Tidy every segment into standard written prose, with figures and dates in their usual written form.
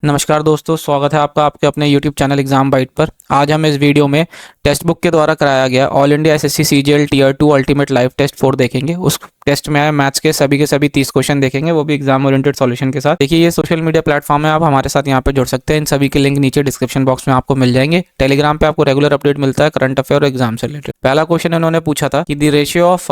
नमस्कार दोस्तों, स्वागत है आपका आपके अपने YouTube चैनल एग्जाम बाइट पर। आज हम इस वीडियो में टेक्स्ट बुक के द्वारा कराया गया all India SSC CGL tier 2 ultimate live test 4 देखेंगे। उस टेस्ट में आए मैथ्स के सभी 30 क्वेश्चन देखेंगे, वो भी एग्जाम ओरिएंटेड सॉल्यूशन के साथ। देखिए, ये सोशल मीडिया प्लेटफॉर्म है, आप हमारे साथ यहाँ पे जुड़ सकते हैं। इन सभी के लिंक नीचे डिस्क्रिप्शन बॉक्स में आपको मिल जाएंगे। टेलीग्राम पे आपको रेगुलर अपडेट मिलता है करंट अफेयर और एग्जाम से रिलेटेड। पहला क्वेश्चन इन्होंने पूछा था कि the ratio of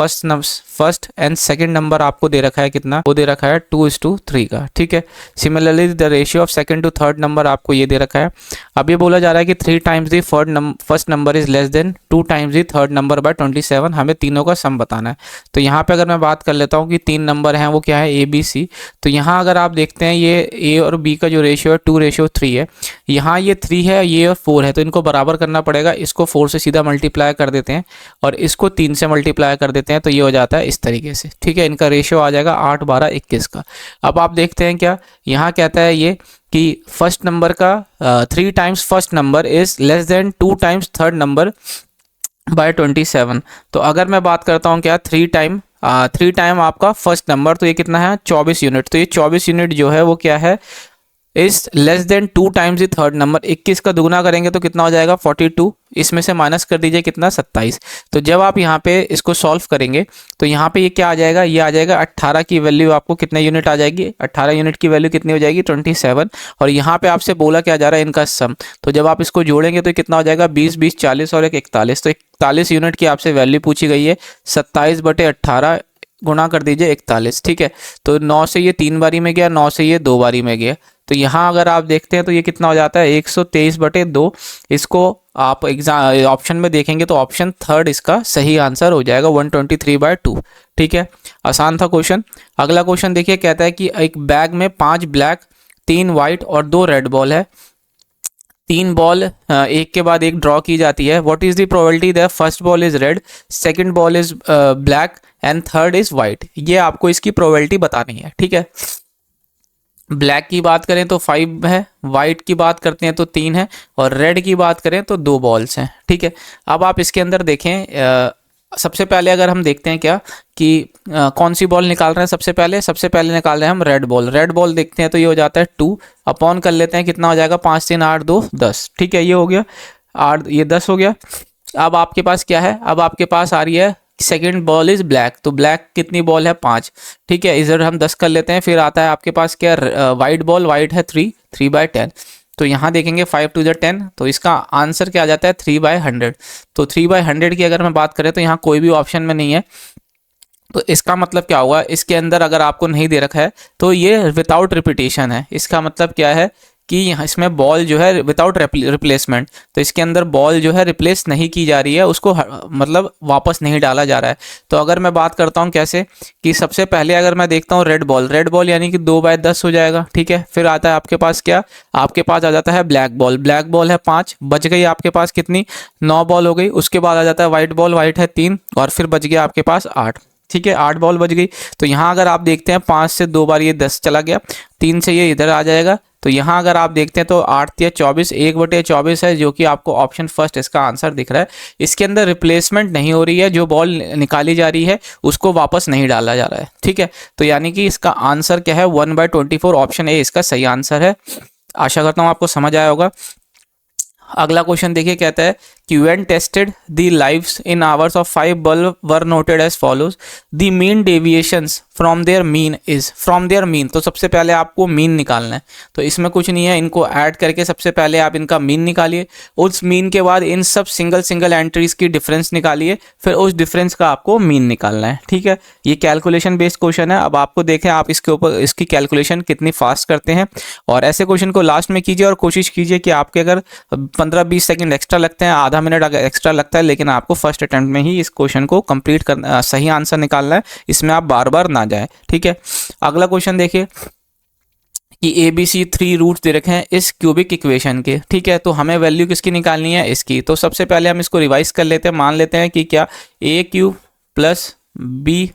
first and second number आपको दे रखा है कितना, वो दे रखा है 2:3 का। ठीक है। Similarly the ratio of second to third number आपको ये दे रखा है। अब ये बोला जा रहा है कि 3 times the first number is less than 2 times the third number by 27। हमें तीनों का सम बताना है। तो यहाँ पे अगर मैं बात कर लेता हूँ कि 3 नंबर हैं, वो क्या है, ए बी सी। तो यहाँ अगर आप देखते हैं ये ए और बी का जो रेशियो है 2:3 है। यहाँ ये 3 है, ये और 4 है, तो इनको बराबर करना पड़ेगा। इसको 4 से सीधा मल्टीप्लाई कर देते हैं और इसको 3 से मल्टीप्लाई कर देते हैं, तो ये हो जाता है इस तरीके से। ठीक है, इनका रेशियो आ जाएगा 8, 12, 21 का। अब आप देखते हैं क्या यहाँ कहता है ये कि फर्स्ट नंबर का 3 times first number is less than 2 times third number by 27। तो अगर मैं बात करता हूँ क्या 3 टाइम आपका फर्स्ट नंबर, तो ये कितना है 24 यूनिट। तो ये 24 यूनिट जो है वो क्या है, is less than 2 times the third number. 21 का दुगुना करेंगे तो कितना हो जाएगा 42। इसमें से माइनस कर दीजिए कितना 27। तो जब आप यहाँ पे इसको सॉल्व करेंगे तो यहाँ पे ये क्या आ जाएगा, ये आ जाएगा 18 की वैल्यू। आपको कितने यूनिट आ जाएगी, 18 यूनिट की वैल्यू कितनी हो जाएगी 27। और यहाँ पे आपसे बोला क्या जा रहा है, इनका सम। तो जब आप इसको जोड़ेंगे तो कितना हो जाएगा 20, 20, 40 और एक 41। तो 41 यूनिट की आपसे वैल्यू पूछी गई है। 27/18 गुणा कर दीजिए 41। ठीक है, तो 9 से ये 3 बारी में गया, 9 से ये 2 बारी में गया। तो यहाँ अगर आप देखते हैं तो ये कितना हो जाता है 123/2। इसको आप एग्जाम ऑप्शन में देखेंगे तो ऑप्शन थर्ड इसका सही आंसर हो जाएगा 123/2। ठीक है, आसान था क्वेश्चन। अगला क्वेश्चन देखिए, कहता है कि एक बैग में 5 ब्लैक, 3 वाइट और 2 रेड बॉल है। 3 बॉल एक के बाद एक ड्रॉ की जाती है। What is the probability that first ball is red, second ball is black and third is white. ये आपको इसकी प्रोबेबिलिटी बतानी है। ठीक है, ब्लैक की बात करें तो 5 है, वाइट की बात करते हैं तो 3 है, और रेड की बात करें तो 2 बॉल्स हैं। ठीक है, अब आप इसके अंदर देखें, सबसे पहले अगर हम देखते हैं क्या कि कौन सी बॉल निकाल रहे हैं। सबसे पहले निकाल रहे हैं हम रेड बॉल। रेड बॉल देखते हैं तो ये हो जाता है 2 अपॉन कर लेते हैं, कितना हो जाएगा 5, 3, 8, 2, 10। ठीक है, ये हो गया 8, ये 10 हो गया। अब आपके पास क्या है, अब आपके पास आ रही है सेकेंड बॉल इज ब्लैक। तो ब्लैक कितनी बॉल है 5। ठीक है, इधर हम 10 कर लेते हैं। फिर आता है आपके पास क्या, वाइट बॉल, वाइट है 3/10। तो यहाँ देखेंगे 5 to the 10, तो इसका आंसर क्या आ जाता है 3/100। तो 3/100 की अगर मैं बात करें तो यहाँ कोई भी ऑप्शन में नहीं है। तो इसका मतलब क्या हुआ, इसके अंदर अगर आपको नहीं दे रखा है तो ये विदाउट रिपीटेशन है। इसका मतलब क्या है कि यहाँ इसमें बॉल जो है विदाउट रिप्लेसमेंट, तो इसके अंदर बॉल जो है रिप्लेस नहीं की जा रही है, उसको मतलब वापस नहीं डाला जा रहा है। तो अगर मैं बात करता हूँ कैसे, कि सबसे पहले अगर मैं देखता हूँ रेड बॉल यानी कि 2/10 हो जाएगा। ठीक है, फिर आता है आपके पास क्या, आपके पास आ जाता है ब्लैक बॉल है 5, बच गई आपके पास कितनी 9 बॉल हो गई। उसके बाद आ जाता है वाइट बॉल, वाइट है 3, और फिर बच गया आपके पास 8। ठीक है, 8 बॉल बच गई। तो यहाँ अगर आप देखते हैं 5 से 2 बार ये 10 चला गया, 3 से ये इधर आ जाएगा। तो यहाँ अगर आप देखते हैं तो 8 या 24, 1/24 है, जो कि आपको ऑप्शन फर्स्ट इसका आंसर दिख रहा है। इसके अंदर रिप्लेसमेंट नहीं हो रही है, जो बॉल निकाली जा रही है उसको वापस नहीं डाला जा रहा है। ठीक है, तो यानी कि इसका आंसर क्या है 1/24, ऑप्शन ए इसका सही आंसर है। आशा करता हूँ आपको समझ आया होगा। अगला क्वेश्चन देखिए, कहता है कि when tested the lives in hours of 5 bulb were noted as follows, the mean deviations from their mean। तो सबसे पहले आपको मीन निकालना है। तो इसमें कुछ नहीं है, इनको ऐड करके सबसे पहले आप इनका मीन निकालिए। उस मीन के बाद इन सब सिंगल एंट्रीज की डिफरेंस निकालिए, फिर उस डिफरेंस का आपको मीन निकालना है। ठीक है, ये कैलकुलेशन बेस्ड क्वेश्चन है। अब आपको देखें आप इसके ऊपर इसकी कैलकुलेशन कितनी फास्ट करते हैं, और ऐसे क्वेश्चन को लास्ट में कीजिए और कोशिश कीजिए कि आपके अगर 15-20 सेकंड एक्स्ट्रा लगते हैं, आधा मिनट अगर एक्स्ट्रा लगता है, लेकिन आपको फर्स्ट अटेम्प्ट में ही इस क्वेश्चन को कंप्लीट करना, सही आंसर निकालना है। इसमें आप बार बार ना जाए। ठीक है, अगला क्वेश्चन देखिए कि ABC 3 रूट्स दे रखे हैं इस क्यूबिक इक्वेशन के। ठीक है, तो हमें वैल्यू किसकी निकालनी है, इसकी। तो सबसे पहले हम इसको रिवाइज कर लेते हैं। मान लेते हैं कि क्या AQ + B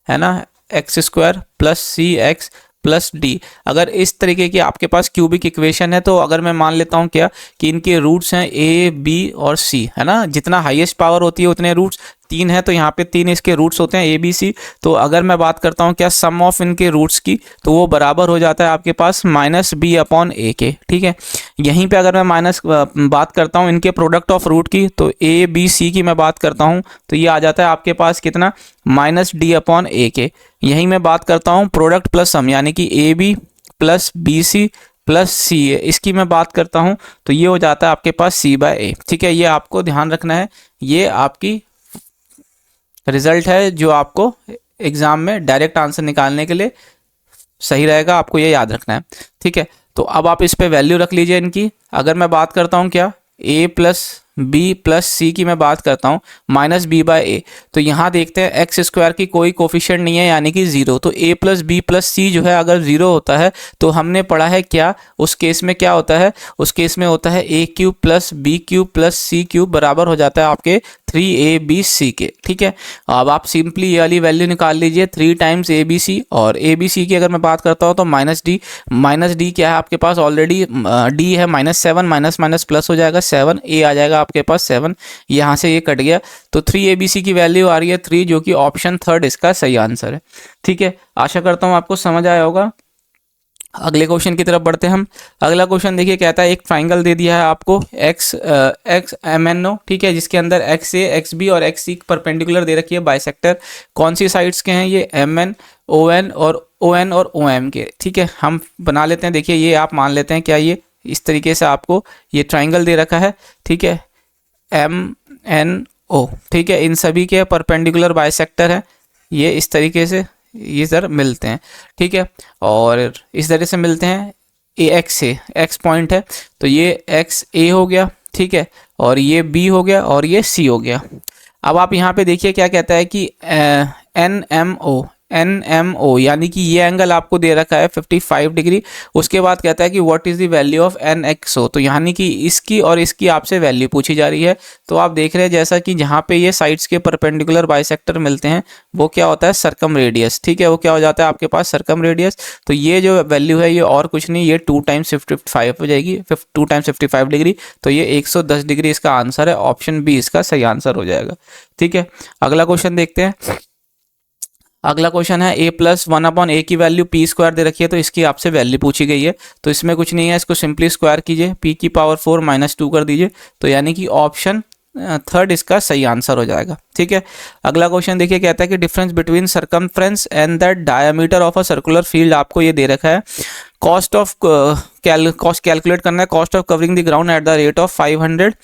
है ना, x² + CX + D। अगर इस तरीके की आपके पास क्यूबिक इक्वेशन है, तो अगर मैं मान लेता हूँ क्या कि इनके रूट्स हैं A, B और C, है ना। जितना हाईएस्ट पावर होती है उतने रूट्स तीन है तो यहाँ पे तीन इसके रूट्स होते हैं ए बी सी। तो अगर मैं बात करता हूँ क्या सम ऑफ इनके रूट्स की, तो वो बराबर हो जाता है आपके पास माइनस बी अपॉन ए के। ठीक है, यहीं पे अगर मैं माइनस बात करता हूँ इनके प्रोडक्ट ऑफ रूट की, तो ए बी सी की मैं बात करता हूँ तो ये आ जाता है आपके पास कितना, माइनस डी अपॉन ए के। यहीं मैं बात करता हूँ प्रोडक्ट प्लस सम, यानी कि A B plus B C plus C A, इसकी मैं बात करता हूँ तो ये हो जाता है आपके पास सी बाय ए। ठीक है, ये आपको ध्यान रखना है, ये आपकी रिजल्ट है जो आपको एग्जाम में डायरेक्ट आंसर निकालने के लिए सही रहेगा, आपको ये याद रखना है। ठीक है, तो अब आप इस पे वैल्यू रख लीजिए इनकी। अगर मैं बात करता हूँ क्या a प्लस बी प्लस सी की मैं बात करता हूँ माइनस बी बाय ए, तो यहाँ देखते हैं एक्स स्क्वायर की कोई कोफिशिएंट नहीं है यानी कि जीरो। तो a प्लस बी प्लस सी जो है अगर जीरो होता है तो हमने पढ़ा है क्या, उस केस में क्या होता है, उस केस में होता है A cube plus B cube plus C cube बराबर हो जाता है आपके 3ab के। ठीक है, अब आप सिंपली ये वाली वैल्यू निकाल लीजिए 3 टाइम्स abc, और abc की अगर मैं बात करता हूँ तो माइनस डी क्या है आपके पास ऑलरेडी, डी है -7, माइनस माइनस प्लस हो जाएगा 7, a आ जाएगा आपके पास 7, यहाँ से ये कट गया तो 3abc की वैल्यू आ रही है 3, जो कि ऑप्शन थर्ड इसका सही आंसर है। ठीक है, आशा करता हूँ आपको समझ आया होगा। अगले क्वेश्चन की तरफ बढ़ते हैं हम। अगला क्वेश्चन देखिए, कहता है एक ट्राइंगल दे दिया है आपको एक्स एम एन ओ, ठीक है, जिसके अंदर एक्स ए एक्स बी और एक्स सी परपेंडिकुलर दे रखी है बाइसेक्टर। कौन सी साइड्स के हैं ये, एम एन ओ एन और ओ एम के। ठीक है, हम बना लेते हैं, देखिए ये आप मान लेते हैं क्या, ये इस तरीके से आपको ये ट्राइंगल दे रखा है। ठीक है, एम एन ओ, ठीक है, इन सभी के परपेंडिकुलर बाइसेक्टर है, ये इस तरीके से ये सर मिलते हैं। ठीक है, और इस तरह से मिलते हैं ए एक्स पॉइंट है तो ये एक्स ए हो गया। ठीक है, और ये बी हो गया और ये सी हो गया। अब आप यहाँ पे देखिए क्या कहता है कि एन एम ओ यानी कि ये एंगल आपको दे रखा है 55 डिग्री। उसके बाद कहता है कि what is the value of N X O, तो यानी कि इसकी और इसकी आपसे वैल्यू पूछी जा रही है। तो आप देख रहे हैं जैसा कि जहाँ पे ये साइड्स के परपेंडिकुलर बाइसेक्टर मिलते हैं वो क्या होता है, सर्कम रेडियस। ठीक है, वो क्या हो जाता है आपके पास, सर्कम रेडियस। तो ये जो वैल्यू है ये और कुछ नहीं, ये 2 टाइम्स 55 हो जाएगी, 2 टाइम्स 55 डिग्री, तो ये 110 डिग्री इसका आंसर है, ऑप्शन बी इसका सही आंसर हो जाएगा। ठीक है, अगला क्वेश्चन देखते हैं। अगला क्वेश्चन है a प्लस 1/a की वैल्यू p स्क्वायर दे रखी है, तो इसकी आपसे वैल्यू पूछी गई है। तो इसमें कुछ नहीं है, इसको सिंपली स्क्वायर कीजिए, p की पावर 4 -2 कर दीजिए, तो यानी कि ऑप्शन थर्ड इसका सही आंसर हो जाएगा। ठीक है, अगला क्वेश्चन देखिए, कहता है कि difference between circumference and the diameter of a circular field आपको ये दे रखा है। कॉस्ट कैलकुलेट करना है, cost of covering the ground at the rate of 500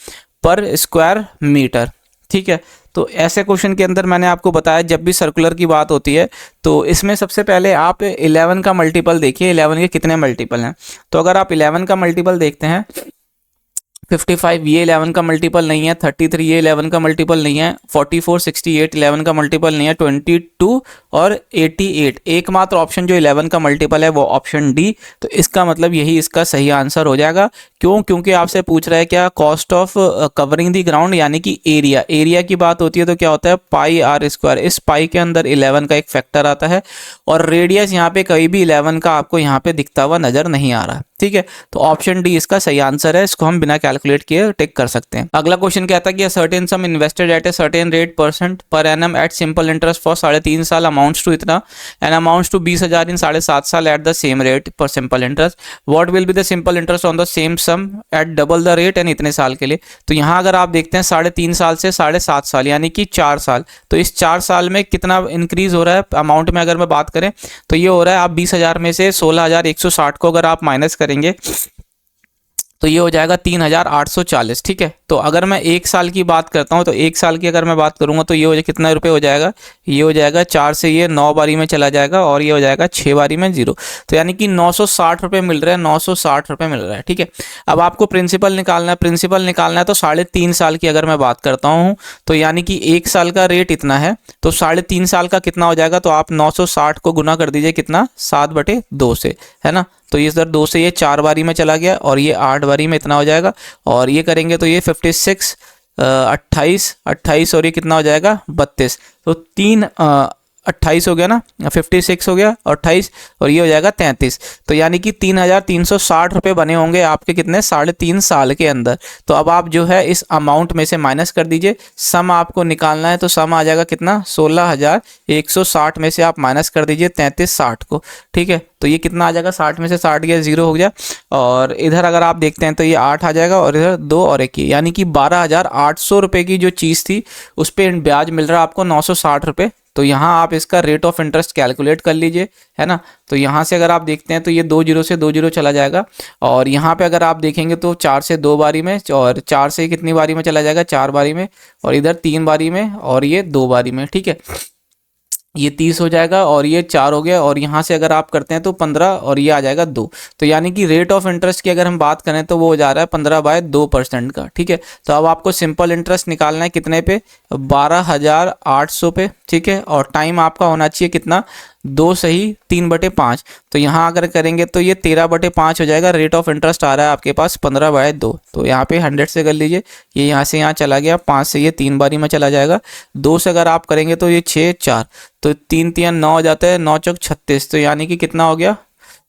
पर स्क्वायर मीटर। ठीक है, तो ऐसे क्वेश्चन के अंदर मैंने आपको बताया जब भी सर्कुलर की बात होती है तो इसमें सबसे पहले आप 11 का मल्टीपल देखिए, 11 के कितने मल्टीपल हैं। तो अगर आप 11 का मल्टीपल देखते हैं 55 ये 11 का मल्टीपल नहीं है, 33 ये 11 का मल्टीपल नहीं है, 44 68 11 का मल्टीपल नहीं है, 22 और 88 एकमात्र ऑप्शन जो 11 का मल्टीपल है वो ऑप्शन डी। तो इसका मतलब यही इसका सही आंसर हो जाएगा। क्यों, क्योंकि आपसे पूछ रहा है क्या, cost of covering the ground यानी कि एरिया की बात होती है तो क्या होता है पाई आर स्क्वायर। इस पाई के अंदर 11 का एक फैक्टर आता है और रेडियस यहाँ पे कहीं भी 11 का आपको यहाँ पे दिखता हुआ नजर नहीं आ रहा। ठीक है, तो ऑप्शन डी इसका सही आंसर है, इसको हम बिना कैलकुलेट किए टिक कर सकते हैं। अगला क्वेश्चन कहता है कि certain sum invested at a certain rate % per annum at simple interest for 3.5 साल अमाउंट्स टू इतना एंड अमाउंट्स टू 20,000 इन 7.5 साल एट द सेम रेट पर simple interest. What will be the simple interest on the same sum at double the rate and इतने साल के लिए। तो यहाँ अगर आप देखते हैं 3.5 साल से 7.5 साल यानी कि 4 साल, तो इस 4 साल में कितना इंक्रीज हो रहा है अमाउंट में अगर मैं बात करें तो ये हो रहा है आप 20,000 में से 16,160 को अगर आप माइनस करेंगे तो ये हो जाएगा 3,840। ठीक है, तो अगर मैं 1 साल की बात करता हूँ तो 1 साल की अगर मैं बात करूँगा तो ये हो जाए कितना रुपए हो जाएगा, ये हो जाएगा 4 से ये 9 बारी में चला जाएगा और ये हो जाएगा 6 बारी में 0, तो यानी कि 960 रुपये मिल रहा है, 960 रुपये मिल रहा है। ठीक है, अब आपको प्रिंसिपल निकालना है, प्रिंसिपल निकालना है तो 3.5 साल की अगर मैं बात करता हूँ तो यानी कि 1 साल का रेट इतना है तो 3.5 साल का कितना हो जाएगा, तो आप 960 को गुना कर दीजिए कितना 7/2 से, है ना। तो ये इधर 2 से ये 4 बारी में चला गया और ये 8 बारी में इतना हो जाएगा और ये करेंगे तो ये 56 28 और ये कितना हो जाएगा 32। तो 28 हो गया ना, 56 हो गया और 28, और ये हो जाएगा 33। तो यानी कि 3,360 रुपये बने होंगे आपके कितने 3.5 साल के अंदर। तो अब आप जो है इस अमाउंट में से माइनस कर दीजिए, सम आपको निकालना है तो सम आ जाएगा कितना 16,160 में से आप माइनस कर दीजिए 33,60 को। ठीक है, तो ये कितना आ जाएगा 60 में से 60 गया 0 हो गया, और इधर अगर आप देखते हैं तो ये 8 आ जाएगा और इधर 2 और 1, यानी कि 12,800 रुपये की जो चीज़ थी उस पर ब्याज मिल रहा है आपको 960 रुपये। तो यहाँ आप इसका रेट ऑफ इंटरेस्ट कैलकुलेट कर लीजिए, है ना। तो यहाँ से अगर आप देखते हैं तो ये 2 जीरो से 2 जीरो चला जाएगा, और यहाँ पे अगर आप देखेंगे तो 4 से 2 बारी में, और 4 से कितनी बारी में चला जाएगा 4 बारी में, और इधर 3 बारी में, और ये 2 बारी में। ठीक है, ये 30 हो जाएगा और ये 4 हो गया, और यहाँ से अगर आप करते हैं तो 15 और ये आ जाएगा 2। तो यानी कि रेट ऑफ इंटरेस्ट की अगर हम बात करें तो वो हो जा रहा है 15/2% का। ठीक है, तो अब आपको सिंपल इंटरेस्ट निकालना है कितने पे 12,800 पे। ठीक है, और टाइम आपका होना चाहिए कितना 2 सही 3/5। तो यहाँ अगर करेंगे तो ये 13/5 हो जाएगा। रेट ऑफ इंटरेस्ट आ रहा है आपके पास 15/2। तो यहाँ पे 100 से कर लीजिए, ये यहाँ से यहाँ चला गया, 5 से ये 3 बारी में चला जाएगा, 2 से अगर आप करेंगे तो ये 6 4, तो 3 3 9 हो जाता है, 9 चौक 36। तो यानी कि कितना हो गया,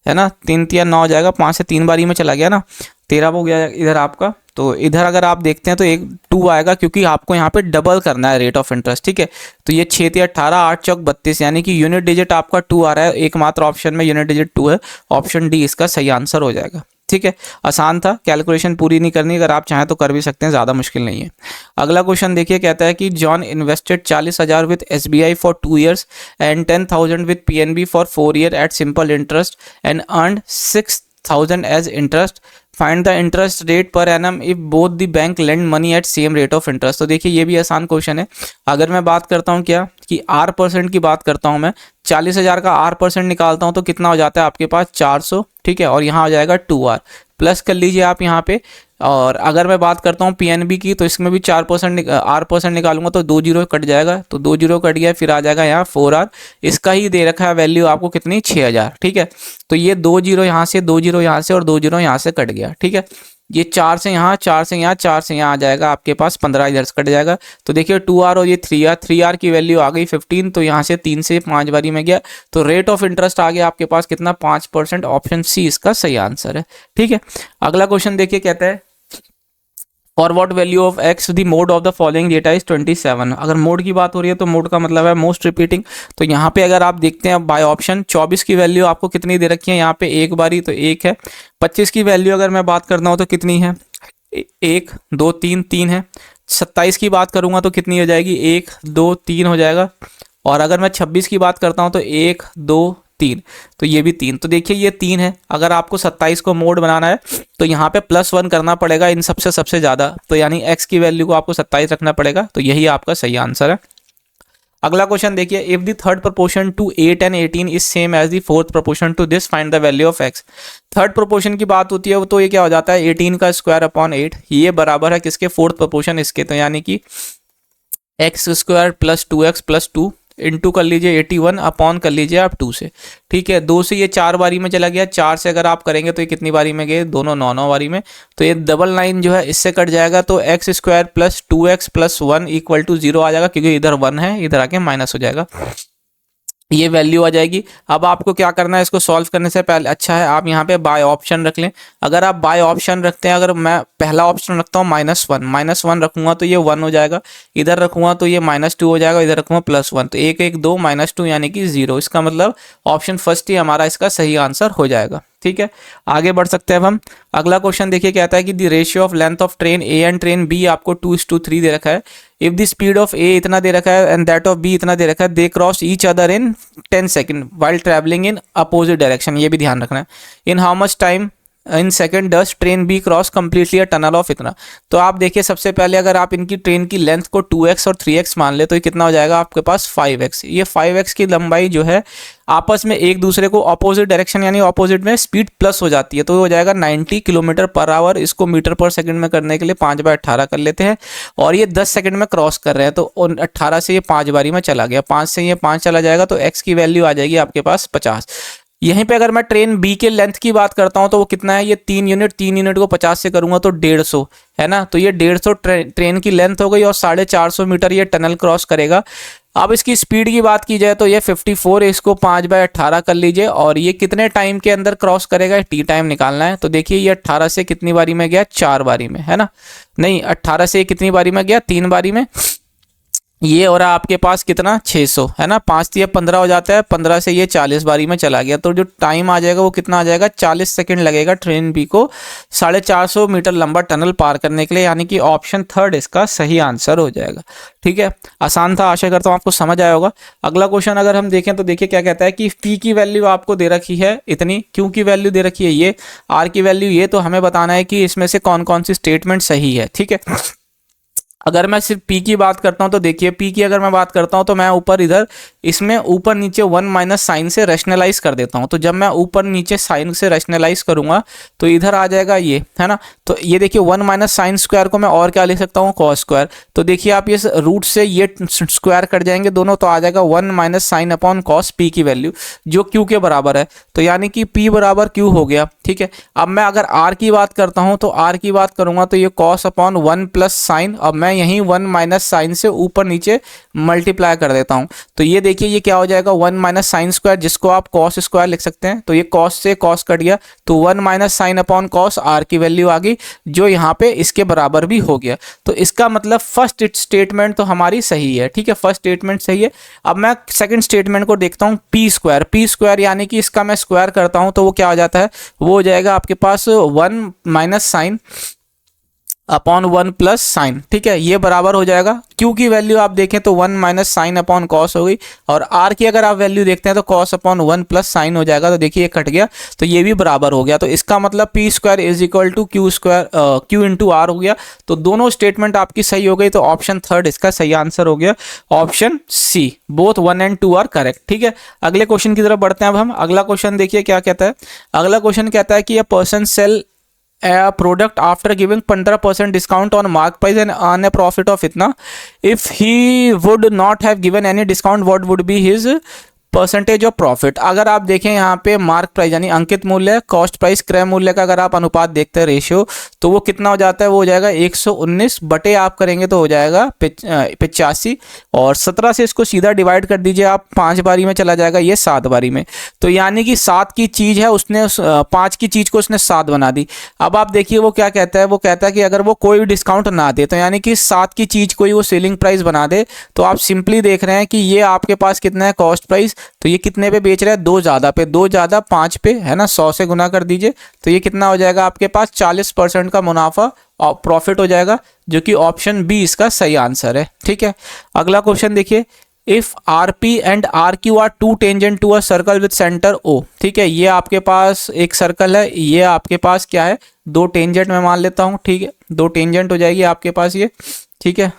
है ना, 3 3 9 हो जाएगा, 5 से 3 बारी में चला गया ना, 13 हो गया इधर आपका। तो इधर अगर आप देखते हैं तो 1 2 आएगा, क्योंकि आपको यहाँ पे डबल करना है रेट ऑफ इंटरेस्ट। ठीक है, तो ये 6 3 18, 8 चौक 32, यानी कि यूनिट डिजिट आपका 2 आ रहा है, एकमात्र ऑप्शन में यूनिट डिजिट 2 है, ऑप्शन डी इसका सही आंसर हो जाएगा। ठीक है, आसान था, कैलकुलेशन पूरी नहीं करनी, अगर आप चाहें तो कर भी सकते हैं, ज़्यादा मुश्किल नहीं है। अगला क्वेश्चन देखिए, कहता है कि John invested 40,000 with SBI for 2 years and 10,000 with PNB for 4 year at simple interest and earned 6,000 as interest. Find the interest rate per annum if both the bank lend money at same rate of interest. तो देखिए ये भी आसान question है। अगर मैं बात करता हूँ क्या कि R% की बात करता हूँ मैं, 40,000 का R% निकालता हूँ तो कितना हो जाता है आपके पास 400। ठीक है, और यहाँ हो जाएगा 2R, प्लस कर लीजिए आप यहाँ पे। और अगर मैं बात करता हूँ PNB की, तो इसमें भी 4% R% निकालूंगा तो 2 जीरो कट जाएगा, तो 2 जीरो कट गया, फिर आ जाएगा यहाँ 4R। इसका ही दे रखा है वैल्यू आपको कितनी 6,000। ठीक है, तो ये 2 जीरो यहाँ से, 2 जीरो यहाँ से और 2 जीरो यहाँ से कट गया। ठीक है, ये 4 से यहाँ, 4 से यहाँ, 4 से यहाँ आ जाएगा आपके पास 15 इधर से कट जाएगा। तो देखिए 2R और ये 3R, 3R की वैल्यू आ गई 15, तो यहाँ से 3 से 5 बारी में गया, तो रेट ऑफ इंटरेस्ट आ गया आपके पास कितना 5%। ऑप्शन सी इसका सही आंसर है। ठीक है, अगला क्वेश्चन देखिए, कहता है for what value of x the mode of the following data is 27। अगर मोड की बात हो रही है तो मोड का मतलब है मोस्ट रिपीटिंग। तो यहाँ पे अगर आप देखते हैं बाय ऑप्शन 24 की वैल्यू आपको कितनी दे रखी है, यहाँ पे 1 बारी तो 1 है। 25 की वैल्यू अगर मैं बात करता हूँ तो कितनी है 1 2 3 3 है। 27 की बात करूँगा तो कितनी हो जाएगी 1 2 3 हो जाएगा। और अगर मैं 26 की बात करता हूँ तो 1 2 3, तो ये भी 3। तो देखिए ये 3 है। अगर आपको 27 को मोड बनाना है तो यहाँ पे +1 करना पड़ेगा इन सबसे ज़्यादा, तो यानी x की वैल्यू को आपको 27 रखना पड़ेगा। तो यही आपका सही आंसर है। अगला क्वेश्चन देखिए, if the third proportion to 8 and 18 is same as the fourth proportion to this, find the value of x। Third proportion की बात होती है तो ये क्या हो जाता है 18 का स्क्वायर अपॉन 8, ये बराबर है किसके फोर्थ प्रोपोर्शन इसके, तो यानी कि x² + 2x + 2 इंटू कर लीजिए 81 अपॉन कर लीजिए आप 2 से। ठीक है, 2 से ये 4 बारी में चला गया, 4 से अगर आप करेंगे तो ये कितनी बारी में गए, दोनों 9 बारी में। तो ये डबल लाइन जो है इससे कट जाएगा, तो x² + 2x + 1 = 0 आ जाएगा, क्योंकि इधर 1 है, इधर आके माइनस हो जाएगा, ये वैल्यू आ जाएगी। अब आपको क्या करना है, इसको सॉल्व करने से पहले अच्छा है आप यहाँ पे बाय ऑप्शन रख लें। अगर आप बाय ऑप्शन रखते हैं, अगर मैं पहला ऑप्शन रखता हूँ -1 रखूंगा तो ये 1 हो जाएगा, इधर रखूंगा तो ये -2 हो जाएगा, इधर रखूंगा +1, तो 1 1 2 -2 यानी कि 0। इसका मतलब ऑप्शन फर्स्ट ही हमारा इसका सही आंसर हो जाएगा। ठीक है, आगे बढ़ सकते हैं अब हम। अगला क्वेश्चन देखिए, कहता है कि the ratio of length of train A and train B आपको 2:3 दे रखा है। If the speed of A इतना दे रखा है एंड दैट ऑफ B इतना दे रखा है, they cross each other in 10 second while travelling in opposite direction, ये भी ध्यान रखना है। In how much time in second does train be cross completely a tunnel of इतना। तो आप देखिए सबसे पहले अगर आप इनकी ट्रेन की लेंथ को 2x और 3x मान ले तो ये कितना हो जाएगा आपके पास 5x। ये 5x की लंबाई जो है आपस में एक दूसरे को ऑपोजिट डायरेक्शन यानी ऑपोजिट में स्पीड प्लस हो जाती है, तो हो जाएगा 90 km/h। इसको मीटर/सेकंड में करने के लिए 5/18 कर लेते हैं, और ये 10 सेकंड में क्रॉस कर रहे हैं, तो 18 से ये 5 बारी में चला गया, 5 से ये 5 चला जाएगा, तो x की वैल्यू आ जाएगी आपके पास 50। यहीं पे अगर मैं ट्रेन बी के लेंथ की बात करता हूँ तो वो कितना है, ये 3 यूनिट, 3 यूनिट को 50 से करूंगा तो 150 है ना। तो ये 150 ट्रेन की लेंथ हो गई और 450 मीटर ये टनल क्रॉस करेगा। अब इसकी स्पीड की बात की जाए तो ये 54, इसको 5/18 कर लीजिए, और ये कितने टाइम के अंदर क्रॉस करेगा, टी टाइम निकालना है। तो देखिए ये 18 से कितनी बारी में गया, 4 बारी में, है ना। नहीं, 18 से कितनी बारी में गया, 3 बारी में। ये हो रहा है आपके पास कितना, 600, है ना। 5×3 = 15 हो जाता है, 15 से ये 40 बारी में चला गया। तो जो टाइम आ जाएगा वो कितना आ जाएगा, 40 सेकंड लगेगा ट्रेन बी को 450 मीटर लंबा टनल पार करने के लिए, यानी कि ऑप्शन थर्ड इसका सही आंसर हो जाएगा। ठीक है, आसान था, आशा करता हूँ आपको समझ आया होगा। अगला क्वेश्चन अगर हम देखें तो देखिए क्या कहता है कि पी की वैल्यू आपको दे रखी है इतनी, क्यू की वैल्यू दे रखी है ये, आर की वैल्यू ये, तो हमें बताना है कि इसमें से कौन कौन सी स्टेटमेंट सही है। ठीक है, अगर मैं सिर्फ पी की बात करता हूं तो देखिए पी की अगर मैं बात करता हूं तो मैं ऊपर इधर इसमें ऊपर नीचे 1 माइनस साइन से रैशनलाइज कर देता हूं। तो जब मैं ऊपर नीचे साइन से रैशनलाइज करूंगा तो इधर आ जाएगा ये, है ना। तो ये देखिए 1 माइनस साइन स्क्वायर को मैं और क्या लिख सकता हूं, कॉस स्क्वायर। तो देखिए आप ये रूट से ये स्क्वायर कट जाएंगे दोनों, तो आ जाएगा 1 minus sine upon cos P की वैल्यू, जो क्यू के बराबर है। तो यानी कि पी बराबर क्यू हो गया। ठीक है, अब मैं अगर आर की बात करता हूं तो आर की बात करूंगा तो ये कॉस अपॉन 1 प्लस साइन, अब मैं यहीं 1 माइनस साइन से ऊपर नीचे मल्टीप्लाई कर देता हूं। तो ये देखिए ये क्या हो जाएगा, 1 माइनस साइन स्क्वायर, जिसको आप कॉस स्क्वायर लिख सकते हैं। तो ये कॉस से कॉस कट गया, तो 1 minus sine upon cos, R की वैल्यू आ गई जो यहाँ पे इसके बराबर भी हो गया। तो इसका मतलब फर्स्ट स्टेटमेंट तो हमारी सही है। ठीक है, फर्स्ट स्टेटमेंट सही है। अब मैं सेकंड स्टेटमेंट को देखता हूँ, पी स्क्वायर, पी स्क्वायर यानी कि इसका मैं स्क्वायर करता हूँ तो वो क्या हो जाता है, वो हो जाएगा आपके पास 1 minus sine upon 1 plus sign. ठीक है, ये बराबर हो जाएगा, क्यू की वैल्यू आप देखें तो 1 माइनस साइन अपॉन कॉस हो गई, और आर की अगर आप वैल्यू देखते हैं तो कॉस अपॉन 1 प्लस साइन हो जाएगा। तो देखिए ये कट गया, तो ये भी बराबर हो गया। तो इसका मतलब P square is equal to Q square, Q into R हो गया। तो दोनों स्टेटमेंट आपकी सही हो गई, तो ऑप्शन थर्ड इसका सही आंसर हो गया, option C, both 1 and 2 are correct. ठीक है, अगले क्वेश्चन की तरफ बढ़ते हैं। अब हम अगला क्वेश्चन देखिए क्या कहता है। अगला क्वेश्चन कहता है कि a person sell a product after giving 15% discount on mark price and earn a profit of इतना, if he would not have given any discount what would be his percentage of profit. अगर आप देखें यहाँ पे mark price यानी अंकित मूल्य, cost price, क्रय मूल्य का अगर आप अनुपात देखते हैं रेशियो, तो वो कितना हो जाता है, वो हो जाएगा 119 बटे आप करेंगे तो हो जाएगा 85, और 17 से इसको सीधा डिवाइड कर दीजिए आप, 5 बारी में चला जाएगा ये 7 बारी में। तो यानी कि 7 की चीज़ है उसने 5 की चीज़ को उसने 7 बना दी। अब आप देखिए वो क्या कहता है, वो कहता है कि अगर वो कोई डिस्काउंट ना दे, तो यानी कि 7 की चीज़ को ही वो सेलिंग प्राइस बना दे, तो आप सिंपली देख रहे हैं कि ये आपके पास कितना है, कॉस्ट प्राइस, तो ये कितने पे बेच रहा है, 2 ज़्यादा पे, 2 ज़्यादा 5 पे, है ना। 100 से गुना कर दीजिए तो ये कितना हो जाएगा आपके पास, 40% का मुनाफा और प्रॉफिट हो जाएगा, जो कि ऑप्शन बी इसका सही आंसर है। ठीक है, अगला क्वेश्चन देखिए, if R P and R Q are 2 tangent to a circle with centre O. ठीक है, ये आपके पास एक सर्कल है, ये आपके पास क्या है, 2 टेंजेंट मैं मान लेता हूँ। ठीक है, 2 टेंजेंट हो जाएगी आपके पास ये। ठीक है,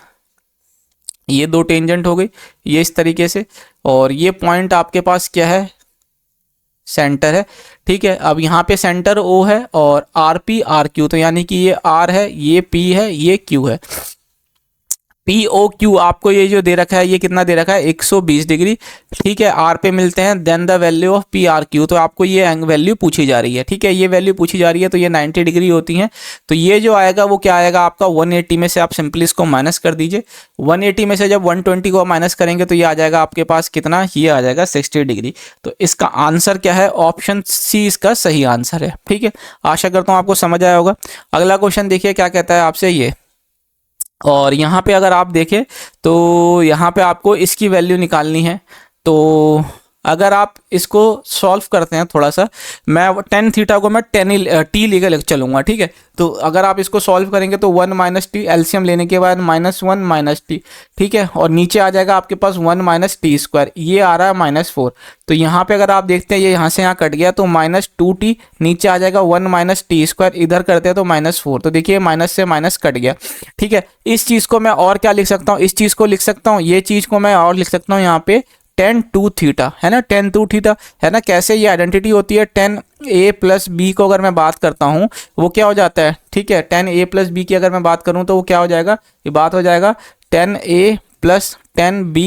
ये 2 टेंजेंट हो गई, ये इस तरीके से, और ये पॉइंट आपके पास क्या है, सेंटर है। ठीक है, अब यहाँ पे सेंटर ओ है और आर पी आर क्यू, तो यानी कि ये आर है, ये पी है, ये क्यू है। पी ओ क्यू आपको ये जो दे रखा है, ये कितना दे रखा है, 120 डिग्री। ठीक है, आर पे मिलते हैं, then the value of P R Q, तो आपको ये वैल्यू पूछी जा रही है। ठीक है, ये वैल्यू पूछी जा रही है, तो ये 90 डिग्री होती हैं। तो ये जो आएगा वो क्या आएगा आपका, 180 में से आप सिंपली इसको माइनस कर दीजिए। 180 में से जब 120 को माइनस करेंगे तो ये आ जाएगा आपके पास कितना, ये आ जाएगा 60 डिग्री। तो इसका आंसर क्या है, ऑप्शन सी इसका सही आंसर है। ठीक है, आशा करता हूँ आपको समझ आया होगा। अगला क्वेश्चन देखिए क्या कहता है आपसे ये, और यहाँ पे अगर आप देखें तो यहाँ पे आपको इसकी वैल्यू निकालनी है। तो अगर आप इसको सॉल्व करते हैं थोड़ा सा, मैं टेन थीटा को मैं टी लेकर चलूँगा। ठीक है, तो अगर आप इसको सॉल्व करेंगे तो 1 माइनस टी, एलसीएम लेने के बाद -1 माइनस टी। ठीक है, और नीचे आ जाएगा आपके पास 1 माइनस टी स्क्वायर, ये आ रहा है -4। तो यहाँ पे अगर आप देखते हैं ये यहाँ से यहाँ कट गया, तो -2t, नीचे आ जाएगा 1 माइनस टी स्क्वायर, इधर करते हैं तो -4। तो देखिए माइनस से माइनस कट गया। ठीक है, इस चीज़ को मैं और क्या लिख सकता हूँ, इस चीज़ को लिख सकता हूँ, ये चीज़ को मैं और लिख सकता हूँ यहाँ पे tan 2 थीटा, है ना, tan 2 थीटा, है ना। कैसे ये आइडेंटिटी होती है, tan a प्लस बी को अगर मैं बात करता हूँ वो क्या हो जाता है, ठीक है, tan a प्लस बी की अगर मैं बात करूँ तो वो क्या हो जाएगा, ये बात हो जाएगा tan a plus tan b,